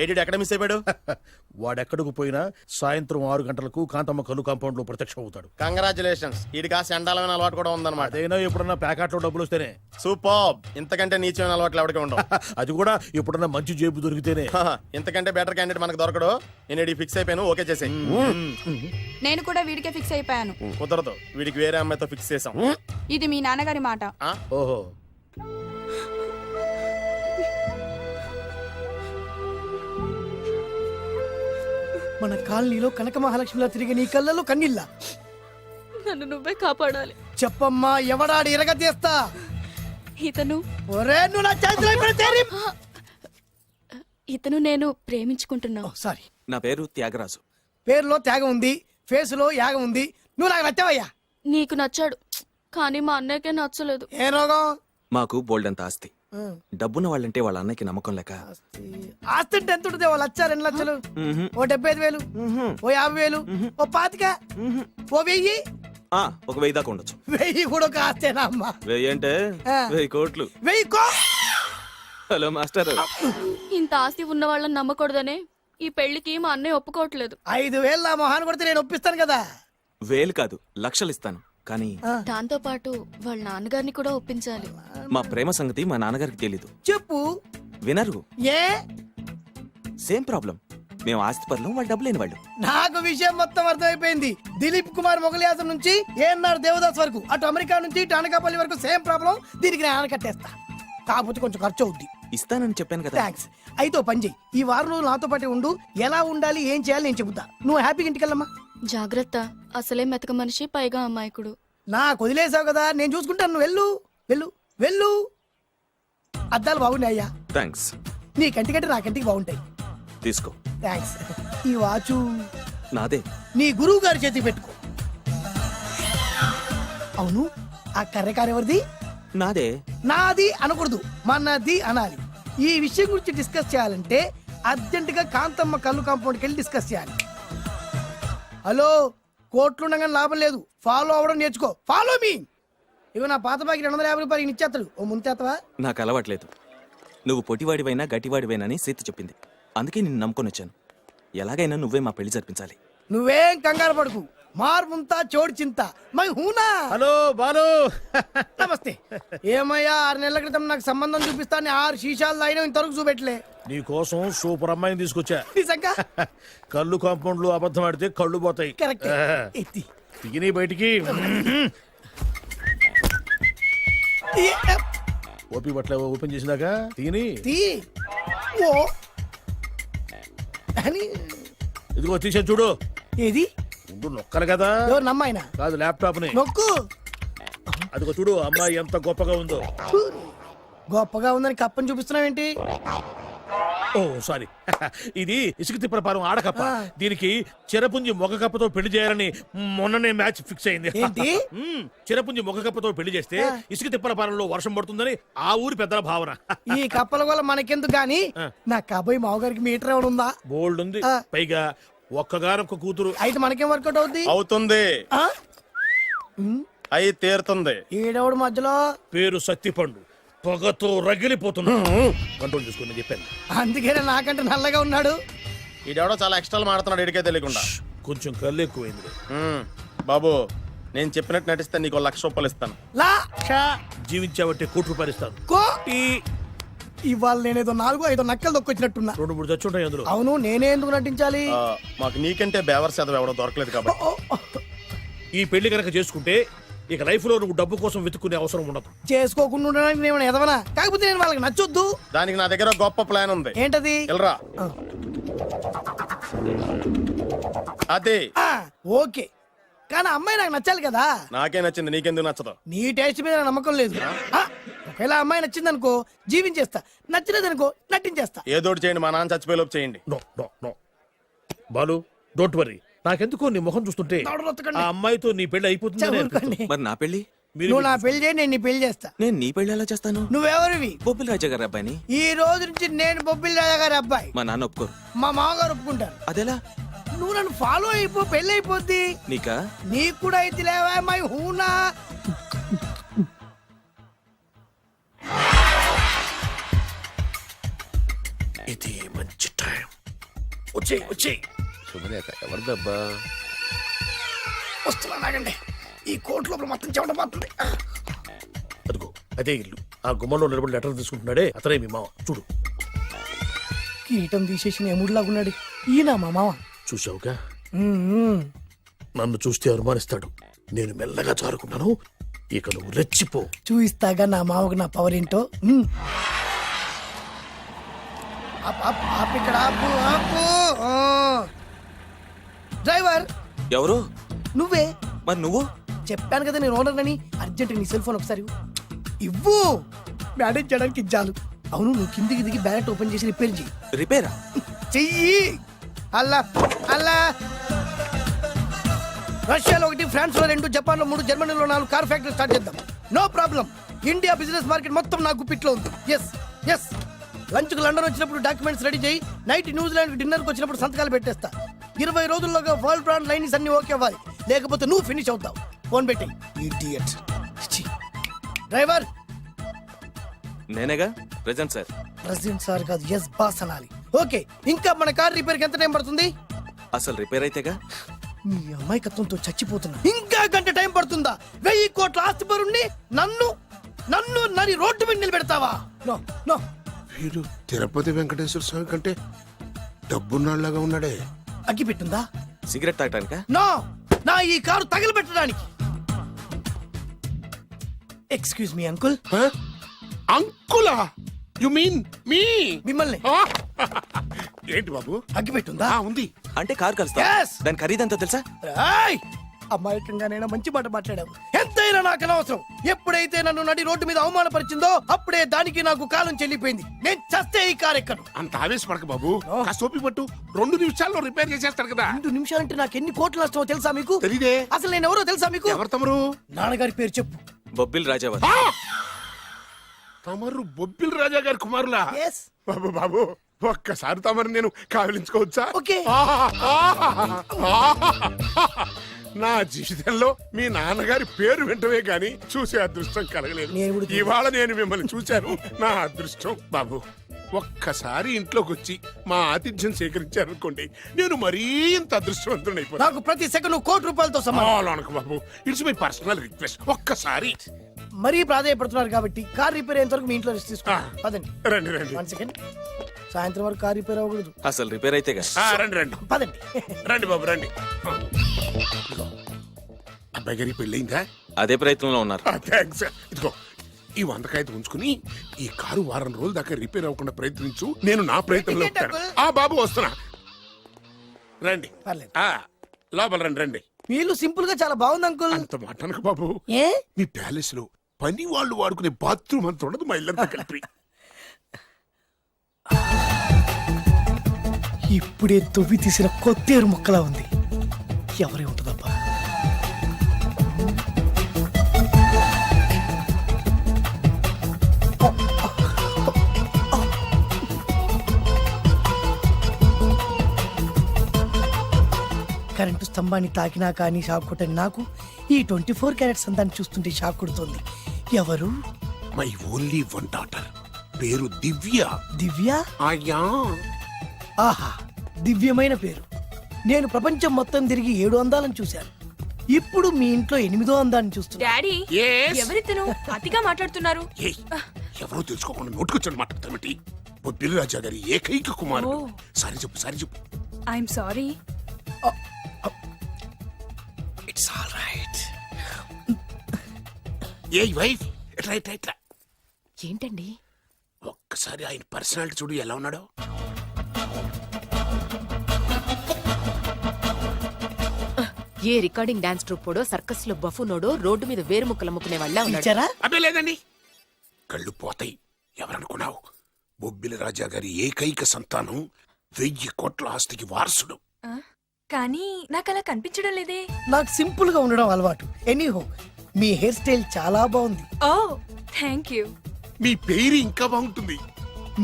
ఏడి ఎక్కడ మిస్ అయిపోయాడు? వాడెక్కడికి పోయినా సాయంత్రం 6 గంటలకు కాంతమ్మ కలు కాంపౌండ్ లో ప్రత్యక్షం అవుతాడు. కంగ్రాచులేషన్స్, ఈడికి ఆ సెండాలమైన అలవాటు కూడా ఉందన్నమాట. అదైనా ఎప్పుడన్నా ప్యాకెట్ లో డబ్బులు వస్తేనే. సూపర్, ఇంతకంటే నీచమైన అలవాట్లు ఎవరికి ఉండవు. అది కూడా ఎప్పుడన్నా మంచి జేబు దొరికితేనే. ఇంతకంటే బెటర్ క్యాండిడేట్ మనకు దొరకడు. నేను ఇది ఫిక్స్ అయిపోయాను, ఓకే చేసేయి. నేను కూడా వీడికే ఫిక్స్ అయిపోయాను. కుదరదు, వీడికి వేరే అమ్మాయితో ఫిక్స్ చేసాం. ఇది మీ నాన్నగారి మాట. ఓహో, మన కాలనీలో కనక మహాలక్ష్మిలా తిరిగి నీ కళ్ళలో కన్నీళ్ళ. నన్ను నువ్వే కాపాడాలి. చెప్పమ్మా, ఎవడాడి ఎరగతీస్తా? ఇతను ఒరే నువ్వు నా చేతిలో పెడితే ఇతను నేను ప్రేమించుకుంటున్నా. సారీ, నా పేరు త్యాగరాజు. పేరులో త్యాగం ఉంది, ఫేసులో యాగం ఉంది. నువ్వు నాకు నచ్చావయ్యా. నీకు నచ్చాడు, కానీ మా అన్నయ్యకే నచ్చలేదు. ఏ రోగం? మాకు బోల్డంత ఆస్తి. డబ్బున్న వాళ్ళంటే వాళ్ళ అన్నకి నమ్మకం లేక ఆస్తి అంటే ఎంత ఉంటుంది? 1,00,000 2 లక్షలు, ఓ 75,000, ఓ 50,000, ఓ 25,000, ఓ 1000. ఒక 1000 దాకా ఉండొచ్చు. 1000 కూడా ఒక ఆస్తేనా అమ్మా? 1000 అంటే ఆ. 1000 కోట్లు. 1000 హలో మాస్టర్. ఇంత ఆస్తి ఉన్న వాళ్ళని నమ్మకూడదనే ఈ పెళ్లికి మా అన్నయ్య ఒప్పుకోవట్లేదు. 5,000 నా మొహాన్ని కొడితే నేను ఒప్పిస్తాను కదా. 1000 కాదు, లక్షలు ఇస్తాను. కానీ దాంతో పాటు వాళ్ళ నాన్నగారిని కూడా ఒప్పించాలి. మా ప్రేమ సంగతి మా నాన్నగారికి తెలీదు. చెప్పు. వినరు. ఏ? Same problem. మేము ఆస్తి పరులం, వాళ్ళు డబ్బు లేని వాళ్ళు. నాకు విషయం మొత్తం అర్థమైపోయింది. దిలీప్ కుమార్ మొగలియాసం నుంచి ఏఎన్ఆర్ దేవదాస్ వరకు, అటు అమెరికా నుంచి ఇటు అనకాపల్లి వరకు సేమ్ ప్రాబ్లం. దీనికి నేను ఆనకట్టేస్తా. కాకపోతే కొంచెం ఖర్చు అవుద్ది. ఇస్తానని చెప్పాను కదా. థ్యాంక్స్. అయితే ఓ పని చెయ్యి, ఈ వారం రోజులు నాతో పాటే ఉండు. ఎలా ఉండాలి, ఏం చేయాలి నేను చెబుతా. నువ్వు హ్యాపీగా ఇంటికెళ్ళమ్మా. జాగ్రత్త, అసలే మెతక మనిషి, పైగా అమాయకుడు. నాకు వదిలేసావు కదా, నేను చూసుకుంటాను. నువ్వు వెళ్ళు వెళ్ళు వెళ్ళు. అద్దాలు బాగున్నాయి అయ్యా. థ్యాంక్స్. నీ కంటికంటే నా కంటికి బాగుంటాయి. తీసుకో. థ్యాంక్స్. ఈ వాచు నాదే. నీ గురువు గారి చేతికి పెట్టుకో. అవును, ఆ కర్రెకారు ఎవరిది? నాదే. నాది అనకూడదు, మనది అనాలి. ఈ విషయం గురించి డిస్కస్ చేయాలంటే అర్జెంట్ గా కాంతమ్మ కళ్ళు కాంపౌండ్కి వెళ్ళి డిస్కస్ చేయాలి. హలో, కోట్లుండగా లాభం లేదు. ఫాలో అవ్వడం నేర్చుకో. Follow me. ఇవి నా పాత బాకి 250 రూపాయలు ఇచ్చేస్తాడు. ఓ ముంతేత్తవా? నాకు అలవాట్లేదు. నువ్వు పొట్టివాడివైనా గట్టివాడివైనా అని సీత చెప్పింది. అందుకే నిన్ను నమ్ముకొని వచ్చాను. ఎలాగైనా నువ్వే మా పెళ్లి జరిపించాలి. నువ్వేం కంగారు పడుకు. మార్ ముంతా చోడు చింత మై హూనా. హలో బాలు. నమస్తే. ఏమయ్యా, 6 నెలల క్రితం నాకు సంబంధం చూపిస్తాను 6 శీషాలు అయినా ఇంతవరకు చూపెట్టలే. నీ కోసం సూపర్ అమ్మాయిని తీసుకొచ్చా. నిజంగా? కళ్ళు కాంపౌండ్ లో అబద్ధం ఆడితే కళ్ళు పోతాయి. కరెక్ట్. ఎత్తి దిగిని బయటికి. ఓపి బట్ల ఓపెన్ చేసినాక తిని తీ. ఓ అని. ఇదిగో తీసే చూడు. ఏది? ఉండు, నొక్కలు కదా. ఎవరు నమ్మాయినా? కాదు, ల్యాప్టాప్ ని నొక్కు. అదిగో చూడు, అమ్మాయి ఎంత గొప్పగా ఉందో. గొప్పగా ఉందని కప్పని చూపిస్తున్నావేంటి? ఓ సారీ. ఇది ఇసుక తిప్పల పారం ఆడకప్ప. దీనికి చిరపుంజి మొగ కప్పతో పెళ్లి చేయాలని మొన్ననే మ్యాచ్ ఫిక్స్ అయింది. ఏంటి? చిరపుంజి మొగ కప్పతో పెళ్లి చేస్తే ఇసుక తిప్పల పారంలో వర్షం పడుతుందని ఆ ఊరి పెద్దల భావన. ఈ కప్పల వల్ల మనకెందుకు గాని, నా కాబోయే మావగారికి మీటర్ ఎవడు ఉందా? బోల్డ్ ఉంది. పైగా ఒక్కగానొక్క కూతురు. అయితే మనకేం వర్కౌట్ అవుద్ది? అవుతుంది. ఆ? అయి తీరుతుంది. ఈడెవడు మధ్యలో? పేరు సత్తిపండు. పొగతో రగిలిపోతున్నా. కంట్రోల్ చూసుకుని చెప్పాను. అందుకేనే నాకంటే నల్లగా ఉన్నాడు. ఈడెవడో చాలా ఎక్స్ట్రాలు మాడుతున్నాడు, ఇడికే తెలియకుండా. కొంచెం కళ్ళు ఎక్కువైంది. బాబు, నేను చెప్పినట్టు నటిస్తే నీకు 1,00,000 రూపాయలు ఇస్తాను. జీవించావంటే ₹1,00,000 ఇస్తాను. ఇవాళ నేనేదో 4-5 నక్కలు దొక్కొచ్చినట్టున్నా. 2-3 చచ్చుంటాయి అందులో. అవును, నేనే ఎందుకు నటించాలి? మాకు నీకంటే బేవర్ చదువు ఎవడో దొరకలేదు కాబట్టి. ఈ పెళ్లి కనుక చేసుకుంటే ఇక లైఫ్ లో నువ్వు డబ్బు కోసం వెతుక్కునే అవసరం ఉండదు. చేసుకోకుండా ఉండడానికి నేను ఎదవనా? కాకపోతే నేను వాళ్ళకి నచ్చొద్దు. దానికి నా దగ్గర గొప్ప ప్లాన్ ఉంది. ఏంటది? వెళ్ళరా. అదే. ఓకే, కానీ అమ్మాయి నాకు నచ్చాలి కదా. నాకే నచ్చింది, నీకెందుకు నచ్చదు? నీ టేస్ట్ మీద నాకు నమ్మకం లేదు. ఒకవేళ అమ్మాయి నచ్చింది అనుకో, జీవించేస్తా. నచ్చలేదనుకో, నటించేస్తా. ఏదోటి చేయండి, మా నాన్న చచ్చిపోయేలోపు చేయండి. No no no Balu, don't worry. నాకెందుకో నీ ముఖం చూస్తుంటే ఆ అమ్మాయితో నీ పెళ్లి అయిపోతుంది. మరి నా పెళ్లి? నువ్వు నా పెళ్లి చేయి, నేను నీ పెళ్లి చేస్తా. నేను నీ పెళ్లి ఎలా చేస్తాను? నువ్వెవరివి? బొబ్బిలి రాజా గారి అబ్బాయిని. ఈ రోజు నుంచి నేను బొబ్బిలి రాజా గారి అబ్బాయి. మా నాన్న ఒప్పుకోరు. మా మామగారు ఒప్పుకుంటారు. అదెలా? నువ్వు నన్ను ఫాలో అయిపో, పెళ్లి అయిపోద్ది. నీకా? నీకు కూడా అయితే లేవా మై హూనా. ఇది మంచి టైం. వచ్చేయ్ వచ్చేయ్. శుభలేఖ ఎవరిదబ్బా? వస్తున్నా, నాగండి. ఈ కోర్టు లోపల మొత్తం చెమట పోతుంది. అదిగో అదే ఇల్లు. ఆ గుమ్మంలో నిలబడి లెటర్ తీసుకుంటున్నాడే, అతనే మీ మామ. చూడు. కీటం తీసేసిన ఎముడిలాగున్నాడు. ఈయన మా మామ. చూసావుగా, నన్ను చూస్తే అనుమానిస్తాడు. నేను మెల్లగా జారుకున్నాను. ఇక నువ్వు రెచ్చిపో. చూయిస్తాగా నా మామకు నా పవర్ ఏంటో. ఇక్కడ డ్రైవర్ ఎవరు? నువ్వే. మరి నువ్వు? చెప్పాను కదా నేను ఓనర్ అని. అర్జెంట్ నీ సెల్ ఫోన్ ఒకసారి ఇవ్వు. మేనేజ్ చేయడానికి ఇచ్చాను. అవును, నువ్వు కిందికి దిగి బ్యాలెట్ ఓపెన్ చేసి రిపేర్ చెయ్యి. రిపేరా? చెయ్యి. అల్లా అల్లా. రష్యాలో 1, ఫ్రాన్స్ లో 2, జపాన్ లో 3, జర్మనీలో 4 కార్ ఫ్యాక్టరీ స్టార్ట్ చేద్దాం. No problem. India business market మొత్తం నా గుప్పిట్లో ఉంది. ఎస్ ఎస్ లంచ్ కు లండన్ వచ్చినప్పుడు డాక్యుమెంట్స్ రెడీ చేయి, నైట్ న్యూజిలాండ్ డిన్నర్ కి వచ్చినప్పుడు సంతకాలు పెట్టేస్తా. 20 రోజుల్లోగా వరల్డ్ బ్రాండ్ లైన్స్ అన్ని ఓకే అవ్వాలి, లేకపోతే నువ్వు ఫినిష్ అవుతావు. ఫోన్ పెట్టి ఇడియట్. డ్రైవర్. నేనేగా ప్రెజెంట్ సార్. ప్రెసిడెంట్ సార్ కాదు, ఎస్ బాస్ అనాలి. ఓకే, ఇంకా మన కార్ రిపేర్ కి ఎంత టైం పడుతుంది? అసలు రిపేర్ అయితేగా. మీ అమాయకత్వంతో చచ్చిపోతున్నా. ఇంకా గంట టైం పడుతుందా? 1000 కోట్ల ఆస్తి పరుణ్ణి నన్ను నన్ను నరి రోడ్డు మీద నిలబెడతావా? No no. వీడు తిరుపతి వెంకటేశ్వర స్వామి కంటే డబ్బున్నాళ్ళగా ఉన్నాడే. అగ్గి పెట్టుందా? సిగరెట్ తాగటానికా? నో, నా ఈ కారు తగలబెట్టడానికి. Excuse me uncle. అంకులా? You mean me? మిమ్మల్ని. ఏంటి బాబు? అగ్గి పెట్టుందా? ఉంది. అంటే కార్ కలుస్తా. Yes. దాని ఖరీదంతా తెలుసా? రాయ్, అమాయకంగా నేను మంచి మాట మాట్లాడావు. ఎంతైనా నాకు అనవసరం. ఎప్పుడైతే నన్ను నడి రోడ్డు మీద అవమానపరిచిందో అప్పుడే దానికి నాకు కాలం చెల్లిపోయింది. నేను చస్తే ఈ కారు ఎక్కను. అంత ఆవేశపడక బాబు, కాస్త ఓపిక పట్టు. 2 నిమిషాల్లో రిపేర్ చేసేస్తాడు కదా. 2 నిమిషాలంటే నాకు ఎన్ని కోట్లు నష్టమో తెలుసా మీకు? తెలీదే. అసలు నేను ఎవరో తెలుసా మీకు? ఎవరు తమరు? నాన్నగారి పేరు చెప్పు. బొబ్బిల్ రాజావారు. తమరు బొబ్బిల్ రాజా గారి కుమారులా? Yes. బాబు బాబు, ఒక్కసారి తమరు నేను కావలించుకోవచ్చా? ఓకే. నా జీవితంలో మీ నాన్నగారి పేరు వింటమే గాని చూసే అదృష్టం కలగలేదు. నేను కూడా ఇవాళ నేను మిమ్మల్ని చూశాను, నా అదృష్టం. బాబు, ఒక్కసారి ఇంట్లోకి వచ్చి మా ఆతిథ్యం సేకరించారనుకోండి, నేను మరీ ఇంత అదృష్టవంతుడైపోతాను. నాకు ప్రతి సెకండ్ 1 కోటి రూపాయలతో సమానం. అనకు బాబు, ఇట్స్ మై పర్సనల్ రిక్వెస్ట్. ఒక్కసారి. మరీ ప్రాధాయపడుతున్నారు కాబట్టి కార్ రిపేర్ అయ్యేంత వరకు మీ ఇంట్లో రెస్ట్ తీసుకోండి. పదండి. రండి రండి. 1 సెకండ్. సాయంత్రం వరకు కార్ రిపేర్ అవ్వకూడదు. అసలు రిపేర్ అయితేగా. రండి రండి. పదండి. రండి బాబు రండి. అబ్బాయి గారి పెళ్ళయిందా? అదే ప్రయత్నంలో ఉన్నారు. థ్యాంక్స్. ఇదిగో ఈ 100 కాగితం ఉంచుకుని ఈ కారు వారం రోజుల దాకా రిపేర్ అవ్వకుండా ప్రయత్నించు. నేను నా ప్రయత్నంలో ఉంటాను. బాబు వస్తున్నా. రండి. పర్లేదు. లోపల రండి రండి. వీళ్ళు సింపుల్ గా చాలా బాగుంది అంకుల్. అంత మాట అనకు బాబు. ఏ? మీ ప్యాలెస్ లో పని వాళ్ళు వాడుకునే బాత్రూమ్ అంత ఉండదు, మా ఇల్లంతా కలిపి. ఇప్పుడే తొవ్వి తీసిన కొత్తేరు ముక్కలా ఉంది. ఎవరే ఉంటుందబ్బా? కరెంటు స్తంభాన్ని తాకినా కానీ షాక్ కొట్టని నాకు ఈ 24 క్యారెట్స్ అందాన్ని చూస్తుంటే షాక్ కొడుతోంది. ఎవరు? మై ఓన్లీ 1 డాటర్, పేరు దివ్య. దివ్య? అయ్యా. ఆహా, దివ్యమైన పేరు. నేను ప్రపంచం మొత్తం తిరిగి 7 అందాలను చూశాను. ఇప్పుడు మీ ఇంట్లో 8వ అందాన్ని చూస్తున్నా. Daddy, Yes? ఎవరితను అతిగా మాట్లాడుతున్నారు? ఏయ్, ఎవరో తెలుసుకోకుండా నోటుకొచ్చాను మాట్లాడతామటి. బొబ్బిలి రాజా గారి ఏకైక కుమారుడు. సారీ చెప్పు, సారీ చెప్పు. I'm sorry. It's all right. A wife, ఎట్లా ఎట్లా ఎట్లా. ఏంటండి? ఒక్కసారి ఆయన పర్సనాలిటీ చూడు ఎలా ఉన్నాడో. ఏ రికార్డింగ్ డాన్స్ ట్రూపోడో, సర్కస్ లో బఫూనోడో, రోడ్డు మీద వేరు ముక్కలు అమ్ముకునే వాళ్ళ ఉన్నాడు. ఇచ్చారా? అబ్బే లేదండి. కళ్ళు పోతాయి. ఎవరనుకున్నావు? బొబ్బిలి రాజా గారి ఏకైక సంతానం, 1000 కోట్ల ఆస్తికి వారసుడు. కానీ నాకు అలా కనిపించడం లేదే. నాకు సింపుల్ గా ఉండడం అలవాటు. ఎనీహో, మీ హెయిర్ స్టైల్ చాలా బాగుంది. ఓ, థ్యాంక్ యూ. మీ పేరు ఇంకా బాగుంటుంది.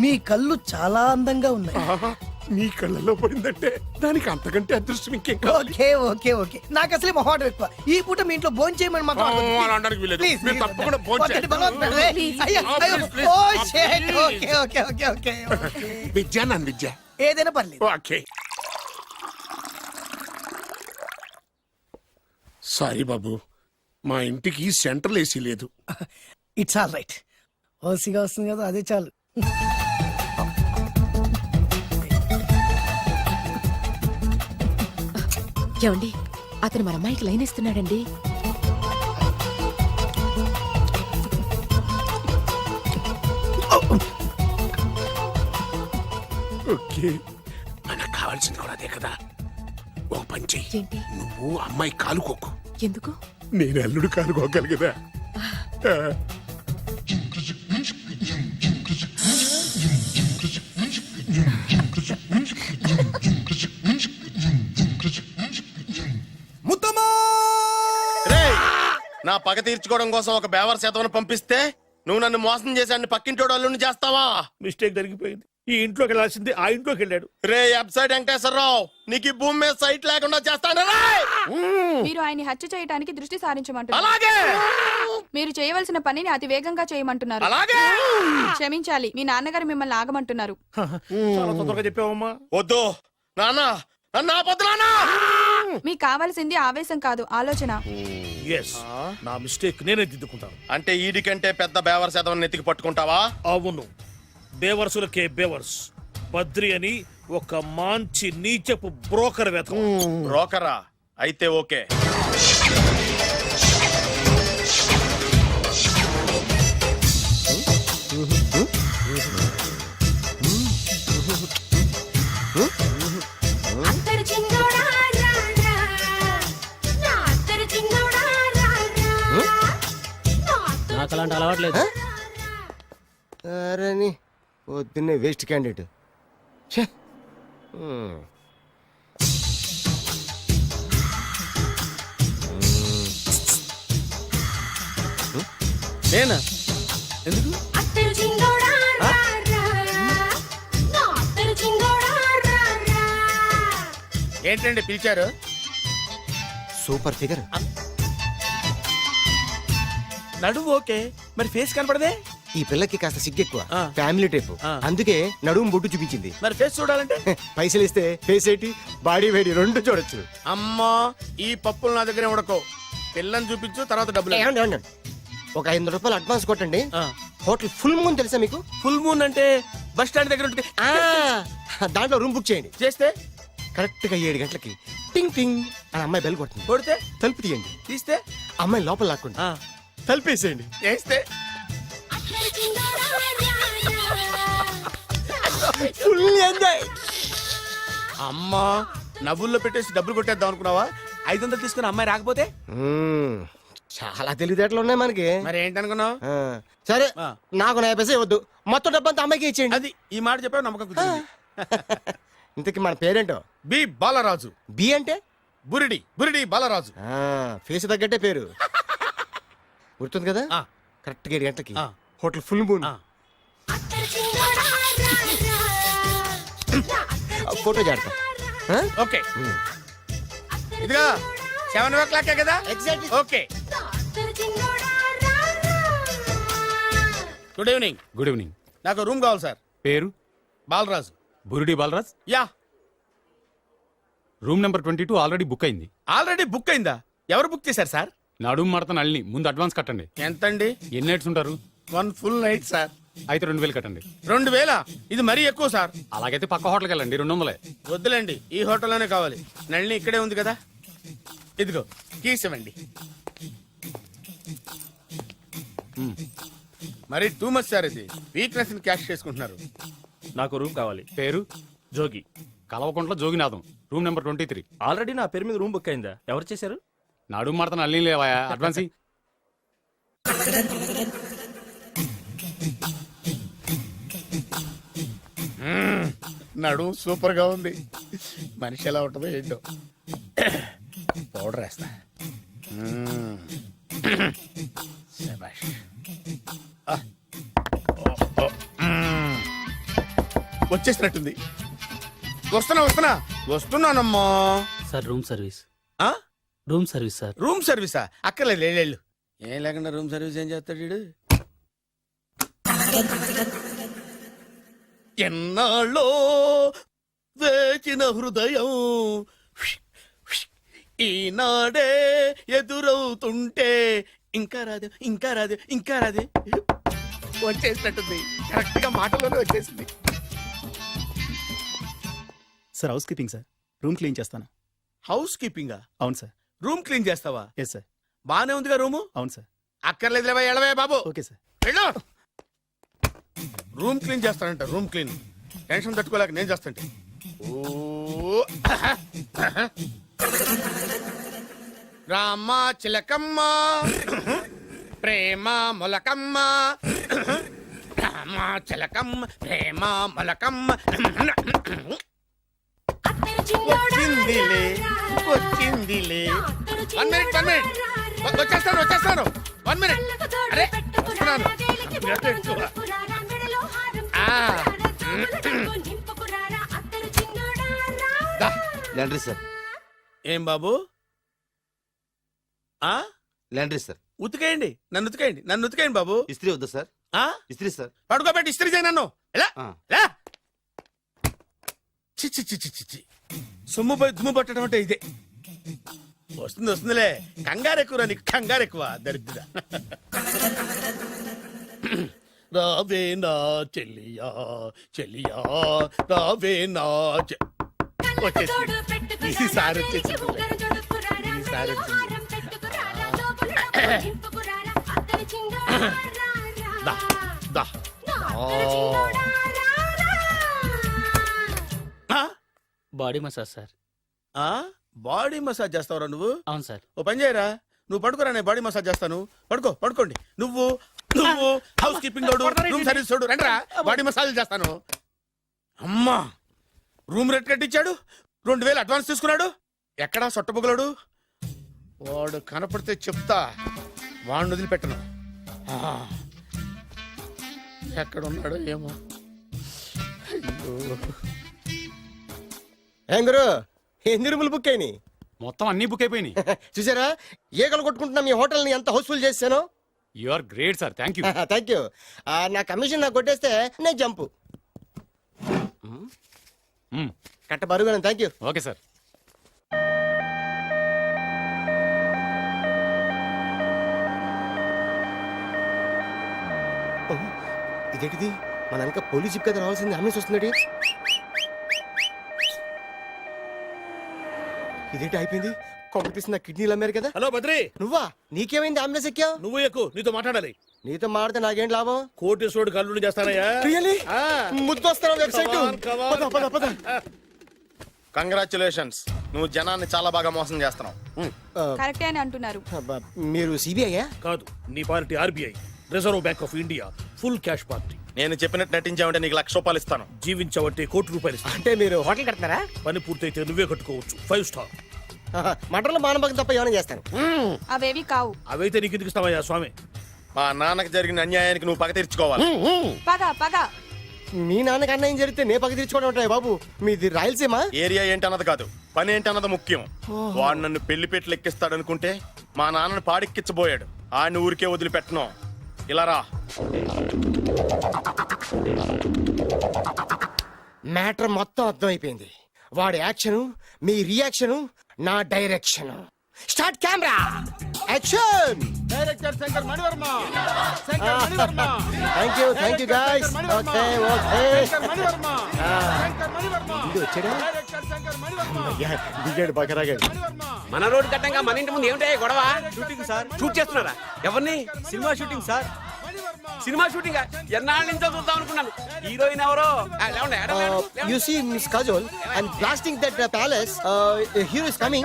మీ కళ్ళు చాలా అందంగా ఉన్నాయి. ఆహా, నీ కళ్ళలో పడిందంటే దానికి అంతకంటే అదృష్టం ఇంకేం కావాలి? ఓకే ఓకే ఓకే, నాకు అసలే మొహాటం ఎక్కువ. ఈ పూట మీ ఇంట్లో భోజనం చేయమని మాత్రం అనవద్దు. అలా అనడానికి వీలేదు. Please, మీరు please. తప్పకుండా భోజనం వద్దండి, చేయండి. బలవంతం పెట్టవే. Please. అయ్యో, అయ్యో. Please, please. ఓ, shit. Please. Okay okay okay okay okay. Vidya నన్ను విద్య. ఏదైనా పర్లేదు. ఓకే. సారీ బాబు, మా ఇంటికి సెంట్రల్ ఏసీ లేదు. It's all right. ఓసిగా వస్తుంది కదా, అదే చాలు. ఏమండి, అతను మన అమ్మాయికి లైన్ ఇస్తున్నాడండి. ఓకే, మనకు కావాల్సింది కూడా అదే కదా. ఒక పని చెయ్యి. ఏంటి? నువ్వు అమ్మాయి కాలుకోకు, ఎందుకు? నేను అల్లుడు కాలుకోగలి కదా. రేయ్, నా పగ తీర్చుకోవడం కోసం ఒక బేవర్ శాతం పంపిస్తే నువ్వు నన్ను మోసం చేశాన్ని పక్కింటోడు అల్లుని చేస్తావా? మిస్టేక్ జరిగిపోయింది. ఈ ఇంట్లోకి వెళ్ళాల్సింది ఆ ఇంట్లోకి వెళ్ళాడు. రే వెబ్సైట్ వెంకటేశ్వరరావు, నీకు ఈ భూమి మీద సైట్ లేకుండా చేస్తాను. మీరు ఆయన్ని హత్య చేయడానికి దృష్టి సారించమంటున్నారు. అలాగే మీరు చేయవలసిన పనిని అతి వేగంగా చేయమంటున్నారు. అలాగే క్షమించాలి, మీ నాన్నగారు మిమ్మల్ని ఆగమంటున్నారు. చాలా తొందరగా చెప్పావమ్మా. వద్దు నాన్న, నన్ను ఆపొద్దు నాన్న. మీకు కావాల్సింది ఆవేశం కాదు, ఆలోచన. ఎస్, నా మిస్టేక్ నేనే దిద్దుకుంటాను. అంటే ఈడి కంటే పెద్ద బేవర్ శాతం నెత్తికి పట్టుకుంటావా? అవును, బేవర్సులకే బేవర్స్. బద్రి అని ఒక మంచి నీచపు బ్రోకర్ వేతం. బ్రోకరా? అయితే ఓకే. నాకు అలాంటి అలవాట్లేదు. అరే నీ పొద్దున్నే వేస్ట్ క్యాండిడేట్. నేనా? ఎందుకు? ఏంటండి పిలిచారు? Super figure. నడువు ఓకే, మరి ఫేస్ కనపడదే. ఈ పిల్లకి కాస్త సిగ్గెక్కువ, ఫ్యామిలీ టైప్. అందుకే నడుము బొట్టు చూపించింది. మరి ఫేస్ చూడాలంటే పైసలు ఇస్తే ఫేస్ ఏంటి, బాడీ వేడి రెండు చూడొచ్చు. అమ్మా, ఈ పప్పులు నా దగ్గరే ఉడకో. పిల్లని చూపించు, తర్వాత డబ్బులు. ఒక 500 రూపాయలు అడ్వాన్స్ కొట్టండి. హోటల్ ఫుల్ మూన్ తెలుసా మీకు? ఫుల్ మూన్ అంటే బస్ స్టాండ్ దగ్గర ఉంటుంది. దాంట్లో రూమ్ బుక్ చేయండి. చేస్తే కరెక్ట్ గా 7 గంటలకి టింగ్ టింగ్ అని అమ్మాయి బెల్ కొడుతుంది. కొడితే తలుపు తీయండి. తీస్తే అమ్మాయి లోపల లాక్కుండి తలుపేసేయండి. చేస్తే ఫుల్ ఎంజాయ్. అమ్మా, నవ్వుల్లో పెట్టేసి డబ్బులు కొట్టేద్దాం అనుకున్నావా? 500 తీసుకుని అమ్మాయి రాకపోతే? చాలా తెలివితేటలు ఉన్నాయి మనకి. మరి ఏంటనుకున్నావు? సరే, నాకు 50 పైసలు ఇవ్వద్దు, మొత్తం డబ్బంతా అమ్మాయికి ఇచ్చేయండి. అది ఈ మాట చెప్పావు, నమ్మకం కుదిరింది. ఇంతకి మన పేరేంటో? బి బాలరాజు. బి అంటే బురిడి, బురిడి బాలరాజు. ఫేస్ తగ్గట్టే పేరు. గుర్తుంది కదా? కరెక్ట్ గా 7 గంటలకి హోటల్ ఫుల్ మూన్. ఫోటో చేడతా. ఓకే, ఇదిగా 7 o'clock కదా? Exactly. Okay. Good evening. Good evening. నాకు రూమ్ కావాలి సార్. పేరు? Balaraju. Burudi Balaraj. Yeah. Room number 22 already book అయింది. ఆల్రెడీ బుక్ అయిందా? ఎవరు బుక్ చేశారు సార్? నడుము మడత నల్ని. ముందు అడ్వాన్స్ కట్టండి. ఎంతండి? ఎన్ని నైట్స్ ఉంటారు? 1 full night సార్. అయితే 2000 కట్టండి. 2000? ఇది మరీ ఎక్కువ సార్. అలాగైతే పక్క హోటల్కి వెళ్ళండి, 200. వద్దులేండి, ఈ హోటల్లోనే కావాలి. నళిని ఇక్కడే ఉంది కదా. ఇదిగో కీస్ ఇవ్వండి. మరి టూ మచ్ సార్, ఇది వీక్నెస్ ని క్యాష్ చేసుకుంటున్నారు. నాకు రూమ్ కావాలి. పేరు? Jogi. Kalavakuntla Joginatham. Room number 23. Already నా పేరు మీద రూమ్ బుక్ అయిందా? ఎవరు చేశారు? నడుము మడత నల్ని లేవా? అడ్వాన్స్ ఇయ్యి. నడుము సూపర్ గా ఉంది. మనిషి ఎలా ఉంటుందో ఏంటో. పౌడర్ వేస్తా. శభాష్. వచ్చేసినట్టుంది. వస్తున్నానమ్మా. Sir room service. Room service sir. Room సర్వీసా? అక్కర్లేదు, లేళ్ళు. ఏం లేకుండా రూమ్ సర్వీస్ ఏం చేస్తాడు వీడు? ఎన్నాళ్ళో వేచిన హృదయం ఈనాడే ఎదురవుతుంటే ఇంకా రాదు, ఇంకా రాదు, ఇంకా రాదు. వచ్చేసినట్టుంది. కరెక్ట్ గా మాటలోనే వచ్చేసింది. Sir house keeping sir. Room clean చేస్తాను. హౌస్ కీపింగా? అవును సార్. రూమ్ క్లీన్ చేస్తావా? Yes sir. బానే ఉందిగా రూము? అవును సార్. అక్కర్లేదు, ఎడవే బాబు. Okay sir. వెళ్ళు. రూమ్ క్లీన్ చేస్తానంట. Room clean. టెన్షన్ తట్టుకోలేక నేను చేస్తాంటే. ఓ రామ చిలకమ్మ ప్రేమ మొలకమ్మ, రామ చిలకమ్మ ప్రేమ మొలకమ్మ. వచ్చిందిలే, వచ్చిందిలే. 1 minute, 1 minute. వచ్చేస్తాను. 1 minute. అరే వస్తున్నాను. ఎక్కువ. Laundry sir. ఏం బాబు ఆ లాండ్రీ సార్. ఉతికేయండి, నన్ను ఉతికేయండి, నన్ను ఉతికేయండి బాబు. ఇస్త్రీ వద్దా సార్? ఆ ఇస్త్రీ సార్. పడుకోబెట్టి ఇస్త్రీ చేయి నన్ను. ఎలా ఆ. ఎలా చి చి చి చి చి చి. సొమ్ము పోయి దుమ్ము పట్టడం అంటే ఇదే. వస్తుంది వస్తుందిలే, కంగారు ఎక్కువ నీకు, కంగారు ఎక్కువ దరిద్ర. రావే నా చెల్లియా చెల్లియా రావే నా వచ్చేసింది. ఈసారి వచ్చేసింది. ఈసారి వచ్చింది. దా, దా. ఆ, బాడీ మసాజ్ సార్. ఆ, బాడీ మసాజ్ చేస్తావురా నువ్వు? అవును సార్. ఓ పని చేయరా, నువ్వు పడుకోరా, నేను బాడీ మసాజ్ చేస్తాను. పడుకో, పడుకోండి. నువ్వు నువ్వు హౌస్ కీపింగ్ తోడు, రూమ్ సర్వీస్ తోడు, రండిరా బాడీ మసాజ్ చేస్తాను. అమ్మా, రూమ్ రేట్ కట్టించాడు, 2000 అడ్వాన్స్ తీసుకున్నాడు. ఎక్కడా సొట్టబుగలాడు? వాడు కనపడితే చెప్తా, వాడిని వదిలిపెట్టను. ఆ, ఎక్కడున్నాడో ఏమో. అయ్యో. ఏం గురు, ఎన్ని రూములు బుక్ అయినాయి? మొత్తం అన్ని బుక్ అయిపోయినాయి. చూసారా, ఈగలు కొట్టుకుంటున్నా మీ హోటల్ని ఎంత హౌస్ఫుల్ చేశాను. You are great sir. Thank you. Thank you. నా కమిషన్ నాకు కొట్టేస్తే నేను జంపు కట్ట బరుగాను. Thank you. Okay sir. ఇదేంటిది, మన వెనక పోలీస్ జిప్ కదా రావాల్సింది, అంబులెన్స్ వస్తుంది. ఇదేంటి అయిపోయింది, కాంపిటీషన్ నా కిడ్నీలు అమ్మారు కదా. హలో బద్రి, నువ్వా? నీకేమైంది, అంబులెన్స్ ఎక్కావు? నువ్వు ఎక్కువ, నీతో మాట్లాడాలి. నీతో మాడితే నాకేం లాభం? కోటేశ్వరుడు కల్లుడు చేస్తానయ్యా. Really? ఆ. ముద్దు వస్తాను website. Come on, come on. పద పద పద. కంగ్రాచులేషన్స్, నువ్వు జనాన్ని చాలా బాగా మోసం చేస్తున్నావు. కరెక్టే అని అంటున్నారు. అబ్బా, మీరు సిబిఐయా? కాదు, నీ party RBI, reserve bank of India, full cash party. నేను చెప్పినట్టు నటించావంటే నీకు ₹1,00,000 ఇస్తాను. జీవించవంటే ₹1,00,000 ఇస్తాను. అంటే మీరు హోటల్ కడతారా? పని పూర్తయితే నువ్వే కట్టుకోవచ్చు, 5 స్టార్. మటన్లో మానభంగం తప్ప ఏమైనా చేస్తాను. అవేవి కావు. అవైతే నీకు ఎందుకు ఇస్తావయ్యా స్వామి? మా నాన్నకి జరిగిన అన్యాయానికి నువ్వు పగ తీర్చుకోవాలి. పగ పగ. మీ నాన్నకి అన్యాయం జరిగితే నే పక్క తీర్చుకోవడం ఉంటాయి బాబు. మీది రాయలసీమ. ఏరియా ఏంటన్నది కాదు, పని ఏంటన్నది ముఖ్యం. వాడు నన్ను పెళ్లి పెట్లు ఎక్కిస్తాడు అనుకుంటే మా నాన్నని పాడెక్కించబోయాడు. ఆడిని ఊరికే వదిలిపెట్టను. ఇలా రా. మ్యాటర్ మొత్తం అర్థమైపోయింది. వాడి యాక్షన్, మీ రియాక్షన్, నా direction. Start camera, action. Director Shankar Mani Varma. Shankar Mani Varma. Thank you guys. Okay okay. Mani Varma. Shankar Mani Varma. ఇది వచ్చాడా? డైరెక్టర్ శంకర్ మణివర్మ. దిగాడు బకరాగాడు. మన రోడ్డు కట్టంగా మన ఇంటి ముందు ఏమిటాయి గొడవ? Shooting sir. షూట్ చేస్తున్నారా? ఎవరిని? Cinema shooting sir. Cinema shooting ఎన్నాళ్ళ నుంచో చూద్దాం అనుకున్నాను. హీరోయిన్ ఎవరో? You see Miss Kajol, I'm blasting that palace. Hero is coming.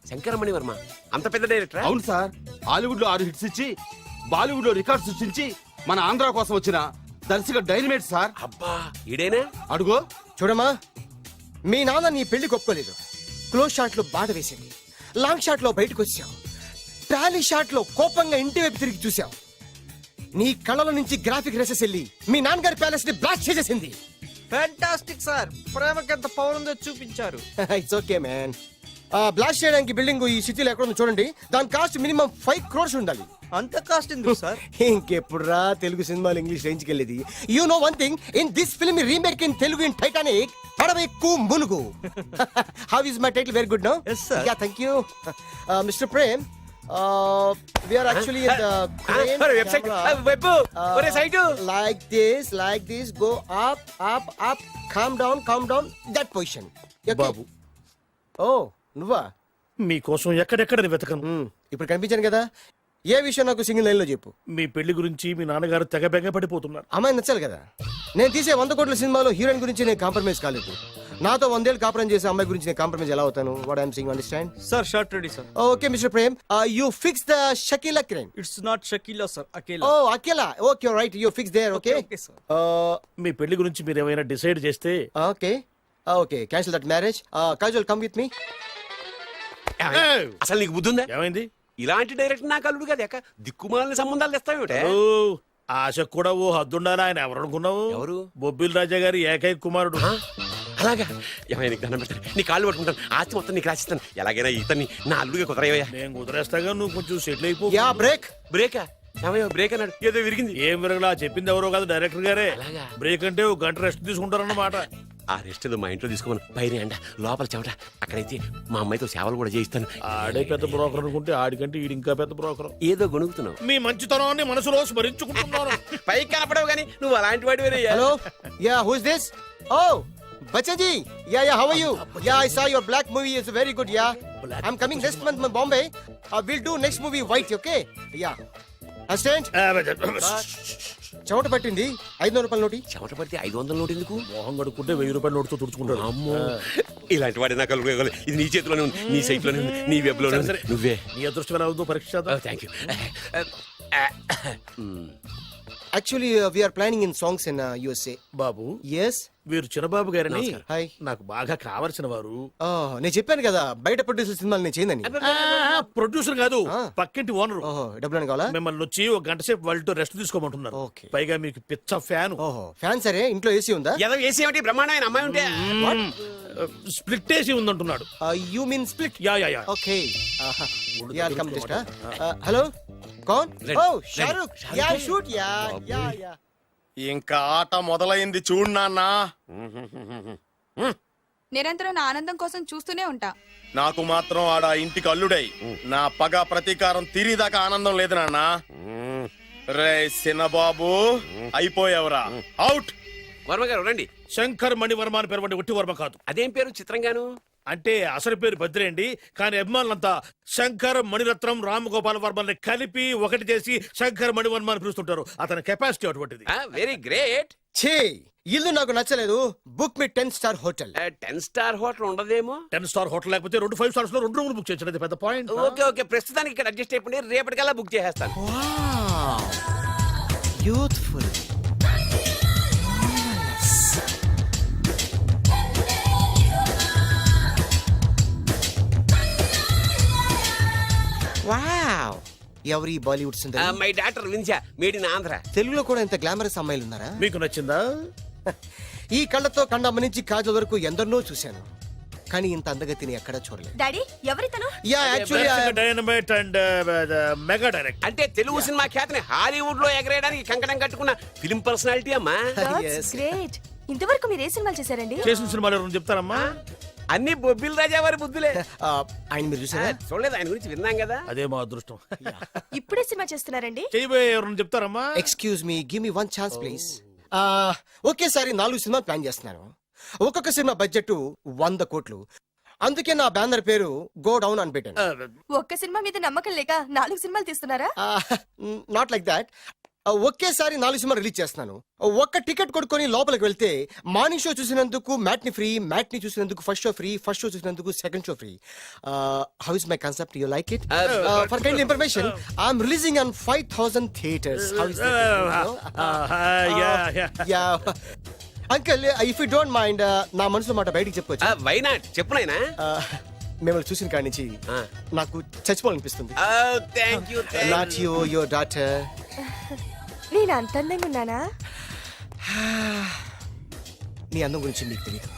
Shankara Mani Varma అంత పెద్ద డైరెక్టర్? అవును సార్, హాలీవుడ్ లో 6 హిట్స్ ఇచ్చి బాలీవుడ్ లో రికార్డ్ సృష్టించి మన ఆంధ్ర కోసం వచ్చిన దర్శక డైనమేట్ సార్. అబ్బా, ఈడేనా? అడుగో. చూడమ్మా, మీ నాన్న నీ పెళ్లి ఒప్పుకోలేదు. క్లోజ్ షాట్ లో బాధ వేసింది, లాంగ్ షాట్ లో బయటకు వచ్చావు, ట్రాలీ షాట్ లో కోపంగా ఇంటి వైపు తిరిగి చూసావు. నీ కళ్ళల నుంచి గ్రాఫిక్ రెసెస్ వెళ్ళి మీ నాన్నగారి ప్యాలెస్ ని బ్లాస్ట్ చేసేసింది. ఫ్యాంటాస్టిక్ సార్, ప్రేమకి ఎంత పవర్ ఉందో చూపించారు. It's okay man. బ్లాస్ట్ చేయడానికి బిల్డింగ్ ఈ సిటీలో ఎక్కడ ఉందో చూడండి. దాని కాస్ట్ మినిమం 5 crores ఉండాలి. అంత కాస్ట్ ఎందుకు సార్? ఇంకెప్పుడు రా తెలుగు సినిమాలు ఇంగ్లీష్ రేంజ్కి వెళ్ళేది. You know one thing, in this film remake in Telugu in Titanic, పడవెక్కు మునుగు. How is my title? Very good no. Yes, sir. Yeah, thank you. Mister Prem, we are actually in the crane website camera. Web ఒరే site like this, go up, calm down, that position. Okay? బాబు, Oh, నువ్వా? మీకోసం ఎక్కడెక్కడ వెతకను. ఇప్పుడు కనిపించాను కదా. ఏ విషయం నాకు single line లో చెప్పు. మీ పెళ్లి గురించి మీ నాన్నగారు తెగ బెంగ పడిపోతున్నారు. అమ్మాయి నచ్చాలి కదా. నేను తీసే 100 కోట్ల సినిమాలో హీరోయిన్ గురించి నేను కాంప్రమైజ్ కాలేదు. నాతో 100 ఏళ్ళు కాపురం చేసే అమ్మాయి గురించి నేను కాంప్రమైజ్ ఎలా అవుతాను? What I'm saying, understand? Sir shot ready sir. Okay mister Prem, you fix the Shakeela crane. It's not Shakeela sir, Akela. Oh Akela. Okay right, you fix there. Okay okay sir. మీ పెళ్లి గురించి మీరు ఏమైనా డిసైడ్ చేస్తే okay cancel that marriage. Kajal come with me. అసలు నీకు బుద్ధి ఉందా? ఏమైంది? ఇలాంటి డైరెక్టర్ నాకు అల్లుడు కదా ఎక్క దిక్కుమాలని సంబంధాలు తెస్తావేమిటే ఓ, ఆశకు కూడా ఓ హద్దుండాలి. ఆయన ఎవరు అనుకున్నావు? ఎవరు? బొబ్బిల్ రాజా గారి ఏకైక కుమారుడు. అలాగా ఏమైనా నీకు దండం పెడతాను, నీ కాళ్ళు పట్టుకుంటాను, ఆస్తి మొత్తం నీకు రాసిస్తాను. ఎలాగైనా ఇతన్ని నా అల్లుడిగా కుదరయ్యా. నేను కుదిరేస్తాగా, నువ్వు కొంచెం సెటిల్ అయిపో. Yeah break. బ్రేకా? ఏమయ్యో బ్రేక్ అన్నాడు, ఏదో విరిగింది. ఏం విరగలా, చెప్పింది ఎవరో కాదు, డైరెక్టర్ గారే. అలాగా? బ్రేక్ అంటే ఒక గంట రెస్ట్ తీసుకుంటారన్నమాట. ఆ రెస్ట్ ఏదో మా ఇంట్లో తీసుకోమను. పైన ఎండ, లోపల చెమట. అక్కడైతే మా అమ్మాయితో సేవలు కూడా చేయిస్తాను. ఆడే పెద్ద బ్రోకర్ అనుకుంటే ఆడికంటే ఈడు ఇంకా పెద్ద బ్రోకర్. ఏదో గొణుగుతున్నావు. మీ మంచితనాన్ని మనసులో స్మరించుకుంటున్నాను. పైకి కనపడవు కానీ నువ్వు అలాంటి వాడి వేరే. Hello, yeah who is this? Oh Bachchan ji, yeah, how are you? Yeah, I saw your black movie is very good, yeah. I'm coming next month in Bombay. We'll do next movie white, okay? Yeah. Assistant? చెమట పట్టింది 500 రూపాయల నోటి. చెమట పడితే 500 note ఎందుకు? మోహం కడుక్కుంటే 1000 రూపాయల నోటుతో తుడుచుకుంటాడు. అమ్మో, ఇలాంటి వాడి నాకు అల్లుడు. ఇది నీ చేతిలోనే ఉంది, నీ సైట్ లోనే ఉంది, నీ వెబ్ లోనే ఉంది. నువ్వే. నీ అదృష్టం ఎలా ఉందో పరీక్ష. Thank you. Actually, we are planning in songs in USA. Babu, Yes. వీరు చిన్నబాబు గారని హాయ్. నాకు బాగా కావలసిన వారు. నేను చెప్పాను కదా బయట ప్రొడ్యూసర్ సినిమాలు నేను చేయదని. ప్రొడ్యూసర్ కాదు, పక్కింటి ఓనరు. ఓహో, డబ్బులు కావాలా? మిమ్మల్ని వచ్చి ఒక గంట సేపు వాళ్ళతో రెస్ట్ తీసుకోమంటున్నారు. Okay. పైగా మీకు పిచ్చ ఫ్యాన్. ఓహో, ఫ్యాన్ సరే. ఇంట్లో ఏసీ ఉందా? ఏదో ఏసీ ఏమిటి, బ్రహ్మాండమైన అమ్మాయి ఉంటే. స్ప్లిట్ ఏసీ ఉందంటున్నాడు. You mean split? Yeah yeah yeah. Okay. Yeah come just. Hello, కౌన్? Oh Shahrukh. Yeah shoot. Yeah yeah yeah. ఇంకా ఆట మొదలైంది చూడు నాన్న. నిరంతరం నా ఆనందం కోసం చూస్తూనే ఉంటా. నాకు మాత్రం ఆడ ఇంటికి అల్లుడై నా పగ ప్రతీకారం తీరిదాకా ఆనందం లేదు నాన్న. రే సినబాబు, అయిపోయావురా, అవుట్. వర్మ గారు రండి. శంకర్ మణివర్మ అని పేరు వంటి ఒట్టి వర్మ కాదు. అదేం పేరు చిత్రంగాను? అంటే అసలు పేరు భద్రేండి, కానీ అభిమానులంతా శంకర్ మణిరత్నం రామగోపాల్ వర్మని కలిపి ఒకటి చేసి శంకర్ మణివర్మ అని పిలుస్తుంటారు. అతని కెపాసిటీ అటువంటిది. Very great. ఛీ, ఇల్లు నాకు నచ్చలేదు. బుక్ మీ 10 స్టార్ హోటల్. 10 స్టార్ హోటల్ ఉండదేమో. 10 స్టార్ హోటల్ లేకపోతే 2 5 స్టార్స్ లో 2 రూములు బుక్ చేయొచ్చు. అది పెద్ద పాయింట్. ఓకే ఓకే, ప్రస్తుతానికి ఇక్కడ అడ్జస్ట్ అయిపోయి రేపటికల్లా బుక్ చేసేస్తాను. యూత్ఫుల్. వావ్, ఎవరి బాలీవుడ్ సుందరి? మై డాక్టర్ విన్సా, మేడ్ ఇన్ ఆంధ్ర. తెలుగులో కూడా ఇంత గ్లామరస్ అమ్మాయిలు ఉన్నారా? మీకు నచ్చిందా? ఈ కళ్ళతో కండమ్మ నుంచి కాజల్ వరకు ఎందరినో చూశాను, కానీ ఇంత అందగతిని ఎక్కడా చూడలేదు. డాడీ ఎవరితను? Yeah actually dynamite and mega direct. అంటే తెలుగు సినిమా ఖ్యాతిని హాలీవుడ్ లో ఎగరేయడానికి కంకణం కట్టుకున్న ఫిల్మ్ పర్సనాలిటీ అమ్మా. గ్రేట్. ఇంతవరకు మీరు ఏ సినిమాలు చేశారండి? చేసిన సినిమాలు ఎవరు చెప్తారమ్మా? అన్ని బొబ్బిల్ రాజా వారి బుద్ధులే. ఆయన మీరు చూసారా? చూడలేదు, ఆయన గురించి విన్నాం కదా. అదే మా అదృష్టం. ఇప్పుడే సినిమా చేస్తున్నారండి? చేయబోయే ఎవరు చెప్తారమ్మా? Excuse me, give me 1 chance please. ఒకేసారి 4 సినిమాలు ప్లాన్ చేస్తున్నాను. ఒక్కొక్క సినిమా బడ్జెట్ 100 కోట్లు. అందుకే నా బ్యానర్ పేరు గో డౌన్ అని పెట్టాను. ఒక్క సినిమా మీద నమ్మకం లేక 4 సినిమాలు తీస్తున్నారా? Not like that. ఒకేసారి 4 సినిమా రిలీజ్ చేస్తున్నాను. ఒక్క టికెట్ కొనుక్కొని లోపలికి వెళ్తే మార్నింగ్ షో చూసినందుకు మ్యాట్ని ఫ్రీ, మ్యాట్ని చూసినందుకు first show free, first show చూసినందుకు second show free. How is my concept? You like it? For kind information, I'm releasing on 5000 theatres. How is that? Uncle, if you don't mind, నా మనసులో మాట బయటికి చెప్పొచ్చు? Why not, చెప్పు నాయనా. మిమ్మల్ని చూసిన కాడి నుంచి నాకు చచ్చిపోవాలనిపిస్తుంది. Thank you. Not you, your daughter. నేను అంత అందంగా ఉన్నానా? నీ అందం గురించి మీకు తెలియదు.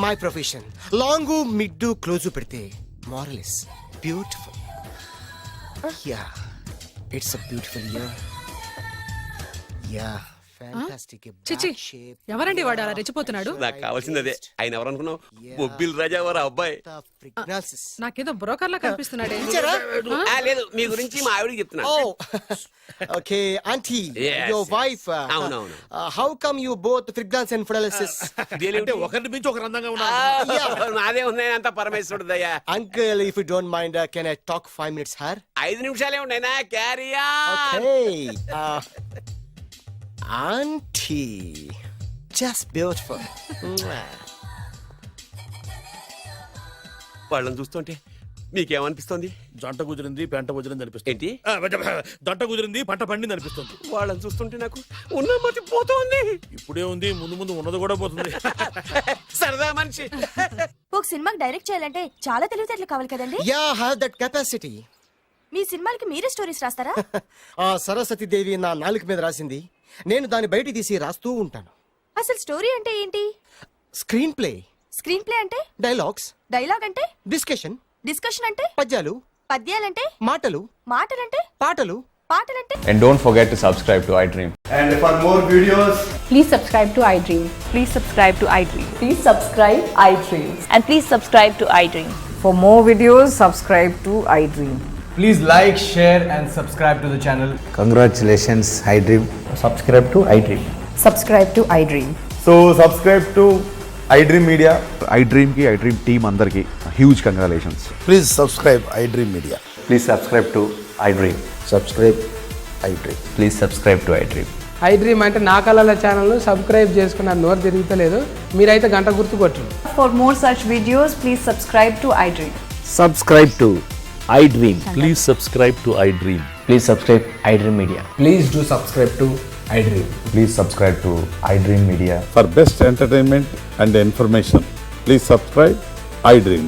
My profession long mid close పెడితే moral is beautiful. Yeah, it's a beautiful year. Yeah, fantastic. చిచి, ఎవరండి వాడు అలా రెచ్చిపోతున్నాడు? నాకు కావాల్సింది అదే. ఆయన ఎవరు అనుకున్నావు? బొబ్బిల్ రాజా వారి అబ్బాయి. నాకేదో బ్రోకర్ లా కనిపిస్తున్నాడే. లేదు, మీ గురించి మా ఆవిడకి చెప్తున్నాను. Okay auntie, your wife. అవునవును. How come you both fragrance and fidelities? అంటే ఒకరిని మించి ఒకరు అందంగా ఉన్నారు. నాదే ఉన్నాయి అంత పరమేశ్వరుడు దయ్యా. Uncle, if you don't mind, can I talk 5 minutes her? 5 నిమిషాలే ఉన్నాయినా, carry on. Okay. Auntie, just beautiful. వాళ్ళని చూస్తుంటే మీకేమనిపిస్తుంది? జంట కుదిరింది, పెంట కుదిరింది అనిపిస్తుంది. ఏంటి? జంట కుదిరింది, పంట పండింది అనిపిస్తుంది. వాళ్ళని చూస్తుంటే నాకు ఉన్న మతి పోతుంది. ఇప్పుడే ఉంది, ముందు ముందు ఉన్నది కూడా పోతుంది. సరదా మనిషి. ఒక సినిమాకి డైరెక్ట్ చేయాలంటే చాలా తెలివితేటలు కావాలి కదండి? Yeah, have that capacity. మీ సినిమాలకి మీరే స్టోరీస్ రాస్తారా? ఆ సరస్వతి దేవి నా నాలుక మీద రాసింది, నేను దాన్ని బయట తీసి రాస్తూ ఉంటాను. అసలు స్టోరీ అంటే ఏంటి? Screen play. స్క్రీన్ ప్లే అంటే? డైలాగ్స్. డైలాగ్ అంటే? డిస్కషన్. డిస్కషన్ అంటే? పద్యాలు. పద్యాలంటే? మాటలు. మాటలంటే? పాటలు. పాటలంటే? And don't forget to subscribe to iDream. And for more videos, please subscribe to iDream. Please subscribe to iDream. Please subscribe iDream. And please subscribe to iDream. For more videos subscribe to iDream. Please like, share, and subscribe to the channel. Congratulations iDream. Subscribe to iDream. Subscribe to iDream. So subscribe to iDream Media. iDream ki iDream team andarki huge congratulations. Please subscribe iDream media. Please subscribe to iDream. Subscribe iDream. Please subscribe to iDream. iDream అంటే నా కళల channel subscribe చేసుకున్న నోరు తిరుగుతలేదు, మీరైతే గంట గుర్తు కొట్టు. For more such videos please subscribe to iDream. Subscribe to iDream. Please subscribe to iDream. Please subscribe iDream Media. Please do subscribe to iDream. Please subscribe to iDream Media. For best entertainment and information please subscribe iDream.